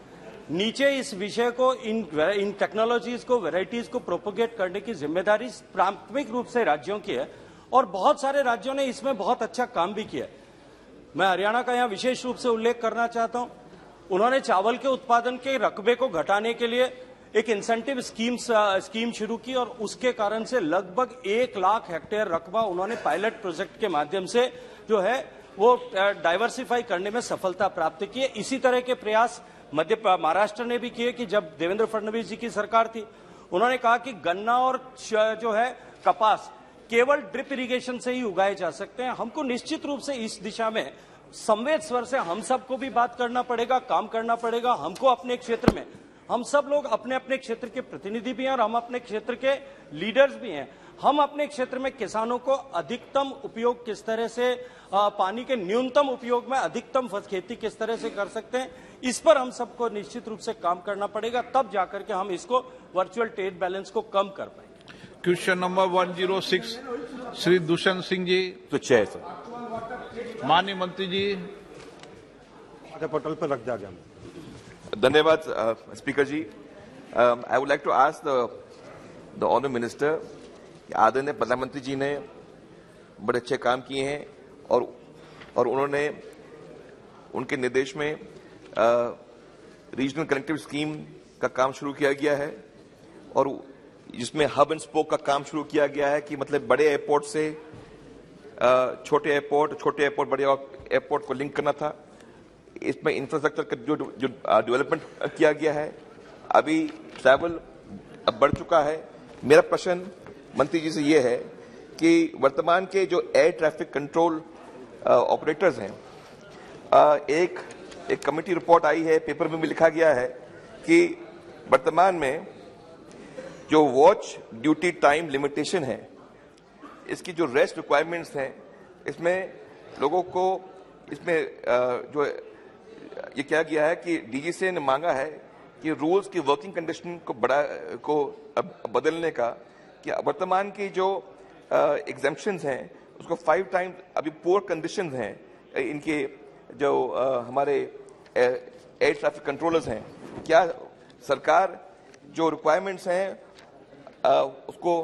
नीचे इस विषय को, इन टेक्नोलॉजीज को, वेराइटीज को प्रोपोगेट करने की जिम्मेदारी प्राथमिक रूप से राज्यों की है और बहुत सारे राज्यों ने इसमें बहुत अच्छा काम भी किया है। मैं हरियाणा का यहां विशेष रूप से उल्लेख करना चाहता हूं। उन्होंने चावल के उत्पादन के रकबे को घटाने के लिए एक इंसेंटिव स्कीम शुरू की और उसके कारण से लगभग 1 लाख हेक्टेयर रकबा उन्होंने पायलट प्रोजेक्ट के माध्यम से जो है वो डाइवर्सिफाई करने में सफलता प्राप्त की है। इसी तरह के प्रयास महाराष्ट्र ने भी किए कि जब देवेंद्र फडणवीस जी की सरकार थी, उन्होंने कहा कि गन्ना और जो है कपास केवल ड्रिप इरिगेशन से ही उगाए जा सकते हैं। हमको निश्चित रूप से इस दिशा में संवेद स्वर से हम सबको भी बात करना पड़ेगा, काम करना पड़ेगा। हमको अपने क्षेत्र में, हम सब लोग अपने अपने क्षेत्र के प्रतिनिधि भी हैं और हम अपने क्षेत्र के लीडर्स भी हैं। हम अपने क्षेत्र में किसानों को अधिकतम उपयोग किस तरह से, पानी के न्यूनतम उपयोग में अधिकतम खेती किस तरह से कर सकते हैं, इस पर हम सबको निश्चित रूप से काम करना पड़ेगा, तब जाकर के हम इसको वर्चुअल ट्रेड बैलेंस को कम कर पाएंगे। Question number 106 Shri Dushyant Singh ji. तो चेयर सर, माननीय मंत्री जी। पटल पर रख दिया गया। धन्यवाद speaker ji. I would like to ask the honour minister, आदरणीय प्रधानमंत्री जी ने बड़े अच्छे काम किए हैं और उन्होंने उनके निर्देश में रीजनल कनेक्टिव स्कीम का काम शुरू किया गया है और जिसमें हब एंड स्पोक का काम शुरू किया गया है कि मतलब बड़े एयरपोर्ट से छोटे एयरपोर्ट बड़े एयरपोर्ट को लिंक करना था। इसमें इंफ्रास्ट्रक्चर का जो डेवलपमेंट किया गया है, अभी ट्रैवल अब बढ़ चुका है। मेरा प्रश्न मंत्री जी से ये है कि वर्तमान के जो एयर ट्रैफिक कंट्रोल ऑपरेटर्स हैं, एक कमेटी रिपोर्ट आई है, पेपर में भी लिखा गया है कि वर्तमान में जो वॉच ड्यूटी टाइम लिमिटेशन है, इसकी जो रेस्ट रिक्वायरमेंट्स हैं, इसमें लोगों को इसमें जो ये क्या गया है कि डीजीसीए ने मांगा है कि रूल्स की वर्किंग कंडीशन को बदलने का, कि वर्तमान की जो एग्जेम्पशंस हैं उसको 5 टाइम्स अभी पुअर कंडीशंस हैं इनके जो हमारे एयर ट्रैफिक कंट्रोलर्स हैं। क्या सरकार जो रिक्वायरमेंट्स हैं उसको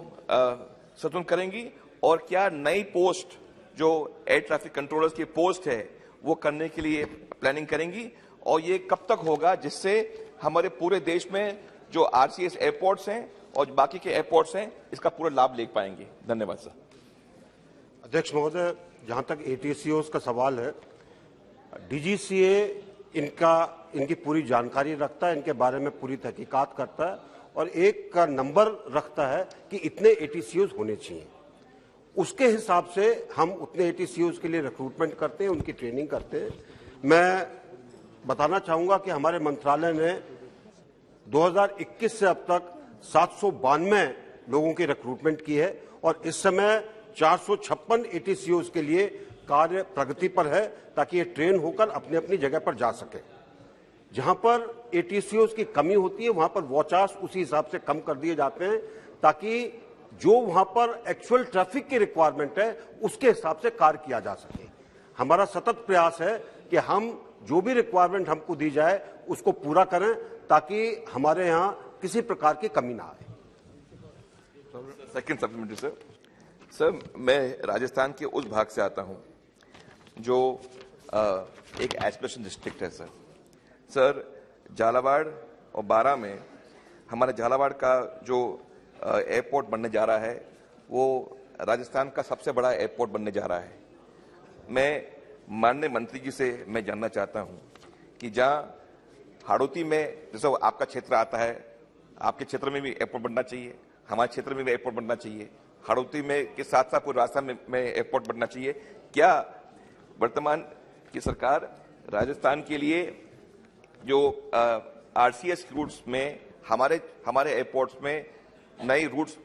सतुलन करेंगी और क्या नई पोस्ट जो एयर ट्रैफिक कंट्रोलर्स की पोस्ट है वो करने के लिए प्लानिंग करेंगी और ये कब तक होगा, जिससे हमारे पूरे देश में जो आरसीएस एयरपोर्ट्स हैं और बाकी के एयरपोर्ट्स हैं इसका पूरा लाभ ले पाएंगे। धन्यवाद सर। अध्यक्ष महोदय, जहां तक एटीसीओज का सवाल है, डीजीसीए इनकी पूरी जानकारी रखता है, इनके बारे में पूरी तहकीकात करता है और एक का नंबर रखता है कि इतने एटीसीओज होने चाहिए। उसके हिसाब से हम उतने एटीसीओज के लिए रिक्रूटमेंट करते हैं, उनकी ट्रेनिंग करते हैं। मैं बताना चाहूंगा कि हमारे मंत्रालय ने 2021 से अब तक 792 लोगों की रिक्रूटमेंट की है और इस समय 456 एटीसीओज के लिए कार्य प्रगति पर है, ताकि ये ट्रेन होकर अपनी अपनी जगह पर जा सके। जहां पर एटीसीओज की कमी होती है वहां पर वॉचार्स उसी हिसाब से कम कर दिए जाते हैं, ताकि जो वहां पर एक्चुअल ट्रैफिक की रिक्वायरमेंट है उसके हिसाब से कार्य किया जा सके। हमारा सतत प्रयास है कि हम जो भी रिक्वायरमेंट हमको दी जाए उसको पूरा करें, ताकि हमारे यहां किसी प्रकार की कमी ना आए। सेकंड सप्लीमेंट्री सर, मैं राजस्थान के उस भाग से आता हूं जो एक एस्पिरेशन डिस्ट्रिक्ट है सर। झालावाड़ और बारां में हमारे झालावाड़ का जो एयरपोर्ट बनने जा रहा है वो राजस्थान का सबसे बड़ा एयरपोर्ट बनने जा रहा है। मैं माननीय मंत्री जी से मैं जानना चाहता हूं कि जहां हाड़ौती में, जैसे आपका क्षेत्र आता है, आपके क्षेत्र में भी एयरपोर्ट बनना चाहिए, हमारे क्षेत्र में भी एयरपोर्ट बनना चाहिए, हाड़ौती में के साथ साथ पूरे राजस्थान में एयरपोर्ट बनना चाहिए। क्या वर्तमान की सरकार राजस्थान के लिए जो आरसीएस रूट्स में हमारे एयरपोर्ट्स में नई रूट्स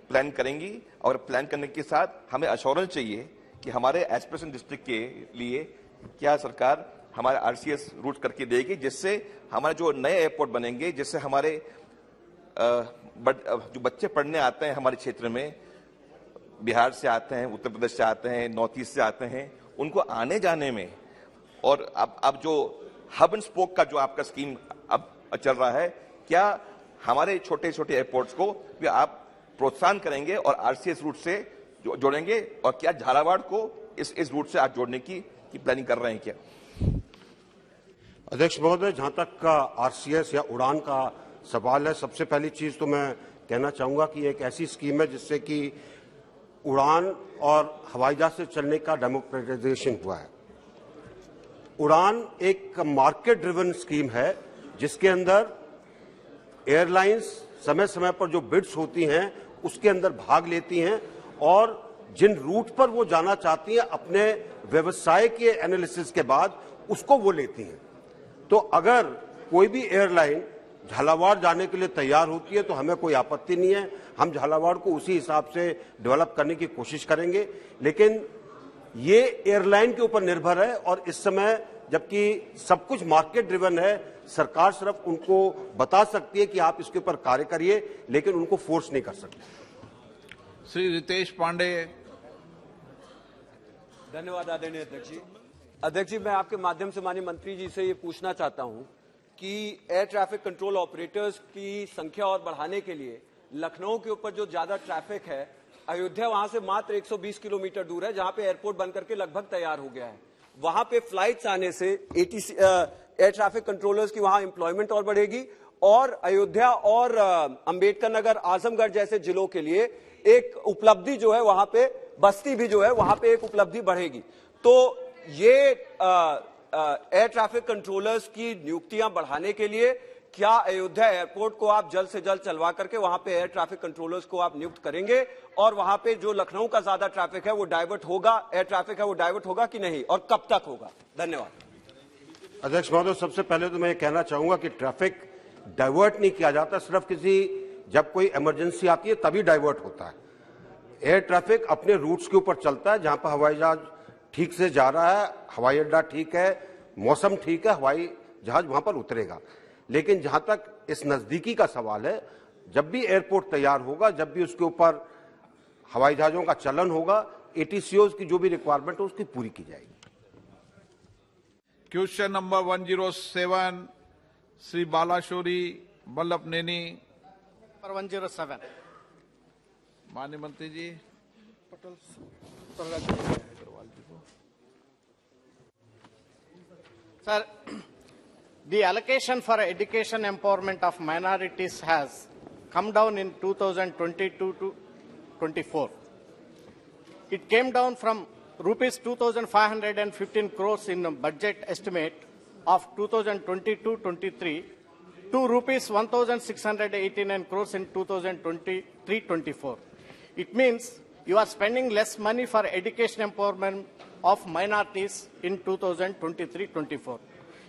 प्लान करेंगी और प्लान करने के साथ हमें अश्योरेंस चाहिए कि हमारे एस्पिरेशन डिस्ट्रिक्ट के लिए क्या सरकार हमारे आरसीएस रूट करके देगी, जिससे हमारे जो नए एयरपोर्ट बनेंगे, जिससे हमारे जो बच्चे पढ़ने आते हैं हमारे क्षेत्र में, बिहार से आते हैं, उत्तर प्रदेश से आते हैं, नॉर्थ ईस्ट से आते हैं, उनको आने जाने में, और अब जो हब एंड स्पोक का जो आपका स्कीम अब चल रहा है, क्या हमारे छोटे छोटे एयरपोर्ट्स को भी आप प्रोत्साहन करेंगे और आरसीएस रूट से जोड़ेंगे, और क्या झालावाड़ को इस रूट से आप जोड़ने की प्लानिंग कर रहे हैं क्या? अध्यक्ष महोदय, जहां तक का आरसीएस या उड़ान का सवाल है, सबसे पहली चीज तो मैं कहना चाहूंगा कि एक ऐसी स्कीम है जिससे कि उड़ान और हवाई जहाज से चलने का डेमोक्रेटाइजेशन हुआ है। उड़ान एक मार्केट ड्रिवन स्कीम है जिसके अंदर एयरलाइंस समय समय पर जो बिड्स होती हैं उसके अंदर भाग लेती हैं और जिन रूट पर वो जाना चाहती हैं अपने व्यवसाय के एनालिसिस के बाद उसको वो लेती हैं। तो अगर कोई भी एयरलाइन झालावाड़ जाने के लिए तैयार होती है तो हमें कोई आपत्ति नहीं है, हम झालावाड़ को उसी हिसाब से डेवलप करने की कोशिश करेंगे। लेकिन ये एयरलाइन के ऊपर निर्भर है और इस समय जबकि सब कुछ मार्केट ड्रिवन है, सरकार सिर्फ उनको बता सकती है कि आप इसके ऊपर कार्य करिए, लेकिन उनको फोर्स नहीं कर सकती। श्री रितेश पांडे। धन्यवाद आदरणीय अध्यक्ष जी। अध्यक्ष जी, मैं आपके माध्यम से माननीय मंत्री जी से ये पूछना चाहता हूं कि एयर ट्रैफिक कंट्रोल ऑपरेटर्स की संख्या और बढ़ाने के लिए लखनऊ के ऊपर जो ज्यादा ट्रैफिक है, अयोध्या वहां से मात्र 120 किलोमीटर दूर है, जहां पे एयरपोर्ट बनकर के लगभग तैयार हो गया है। वहां पे फ्लाइट्स आने से एयर ट्रैफिक कंट्रोलर्स की वहां एम्प्लॉयमेंट और बढ़ेगी और अयोध्या और अंबेडकर नगर, आजमगढ़ जैसे जिलों के लिए एक उपलब्धि जो है वहां पे, बस्ती भी जो है वहां पे एक उपलब्धि बढ़ेगी। तो ये एयर ट्रैफिक कंट्रोलर्स की नियुक्तियां बढ़ाने के लिए क्या अयोध्या एयरपोर्ट को आप जल्द से जल्द चलवा करके वहां पे एयर ट्रैफिक कंट्रोलर्स को आप नियुक्त करेंगे और वहां पे जो लखनऊ का ज्यादा ट्रैफिक है वो डाइवर्ट होगा, एयर ट्रैफिक है वो डाइवर्ट होगा कि नहीं, और कब तक होगा? धन्यवाद। अध्यक्ष महोदय, सबसे पहले तो मैं कहना चाहूंगा कि ट्रैफिक डाइवर्ट नहीं किया जाता, सिर्फ जब कोई इमरजेंसी आती है तभी डाइवर्ट होता है। एयर ट्रैफिक अपने रूट्स के ऊपर चलता है, जहां पर हवाई जहाज ठीक से जा रहा है, हवाई अड्डा ठीक है, मौसम ठीक है, हवाई जहाज वहां पर उतरेगा। लेकिन जहां तक इस नजदीकी का सवाल है, जब भी एयरपोर्ट तैयार होगा, जब भी उसके ऊपर हवाई जहाजों का चलन होगा, एटीसीओज की जो भी रिक्वायरमेंट है उसकी पूरी की जाएगी। Question number 107 Shri Balashowry Vallabhaneni. 107 माननीय मंत्री जी। Sir, the allocation for education empowerment of minorities has come down in 2022 to 24. It came down from rupees 2,515 crores in the budget estimate of 2022-23 to rupees 1,689 crores in 2023-24. It means you are spending less money for education empowerment of minorities in 2023-24.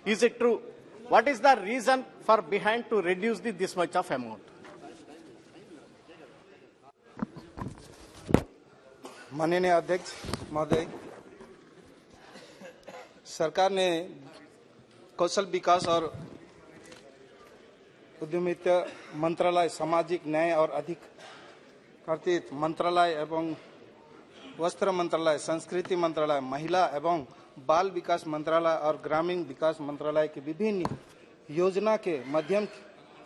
Is it true? What is the reason for behind to reduce this much of amount? माननीय अध्यक्ष महोदय, सरकार ने कौशल विकास और उद्यमिता मंत्रालय, सामाजिक न्याय और अधिकारिता मंत्रालय एवं वस्त्र मंत्रालय, संस्कृति मंत्रालय, महिला एवं बाल विकास मंत्रालय और ग्रामीण विकास मंत्रालय के विभिन्न योजना के माध्यम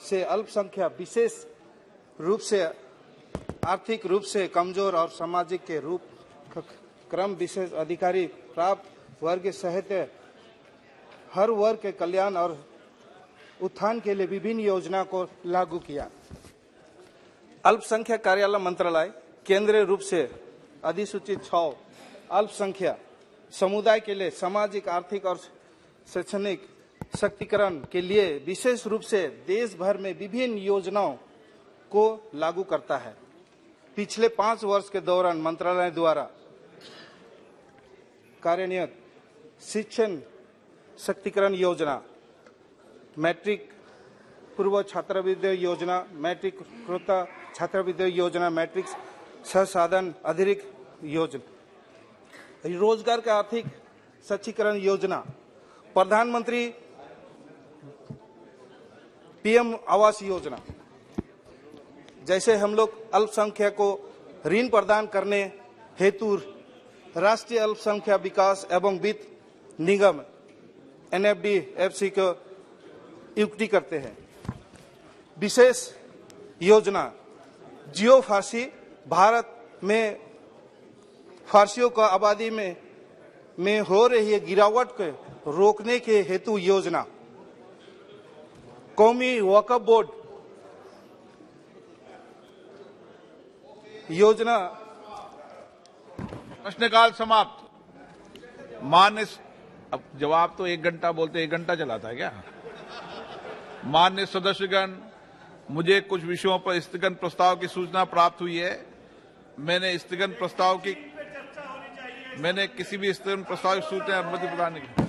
से अल्पसंख्यक, विशेष रूप से आर्थिक रूप से कमजोर और सामाजिक के रूप क्रम विशेष अधिकारी प्राप्त वर्ग सहित हर वर्ग के कल्याण और उत्थान के लिए विभिन्न योजना को लागू किया। अल्पसंख्यक कार्यालय मंत्रालय केंद्रीय रूप से अधिसूचित 6 अल्पसंख्यक समुदाय के लिए सामाजिक, आर्थिक और शैक्षणिक सशक्तिकरण के लिए विशेष रूप से देश भर में विभिन्न योजनाओं को लागू करता है। पिछले 5 वर्ष के दौरान मंत्रालय द्वारा कार्यान्वित शिक्षण सशक्तिकरण योजना, मैट्रिक पूर्व छात्रवृत्ति योजना, मैट्रिकोत्तर छात्रवृत्ति योजना, मैट्रिक संसाधन अतिरिक्त योजना, रोजगार का आर्थिक सशक्तिकरण योजना, प्रधानमंत्री पीएम आवास योजना, जैसे हम लोग अल्पसंख्यक को ऋण प्रदान करने हेतु राष्ट्रीय अल्पसंख्यक विकास एवं वित्त निगम NFDFC को नियुक्ति करते हैं। विशेष योजना जियो फारसी, भारत में फारसियों का आबादी में हो रही गिरावट को रोकने के हेतु योजना, कौमी वक्फ बोर्ड योजना। प्रश्नकाल समाप्त। मान्य, अब जवाब तो 1 घंटा बोलते 1 घंटा चलाता है क्या? मान्य सदस्यगण, मुझे कुछ विषयों पर स्थगन प्रस्ताव की सूचना प्राप्त हुई है। मैंने किसी भी स्थगन प्रस्ताव की सूचना अनुमति प्रदान नहीं की।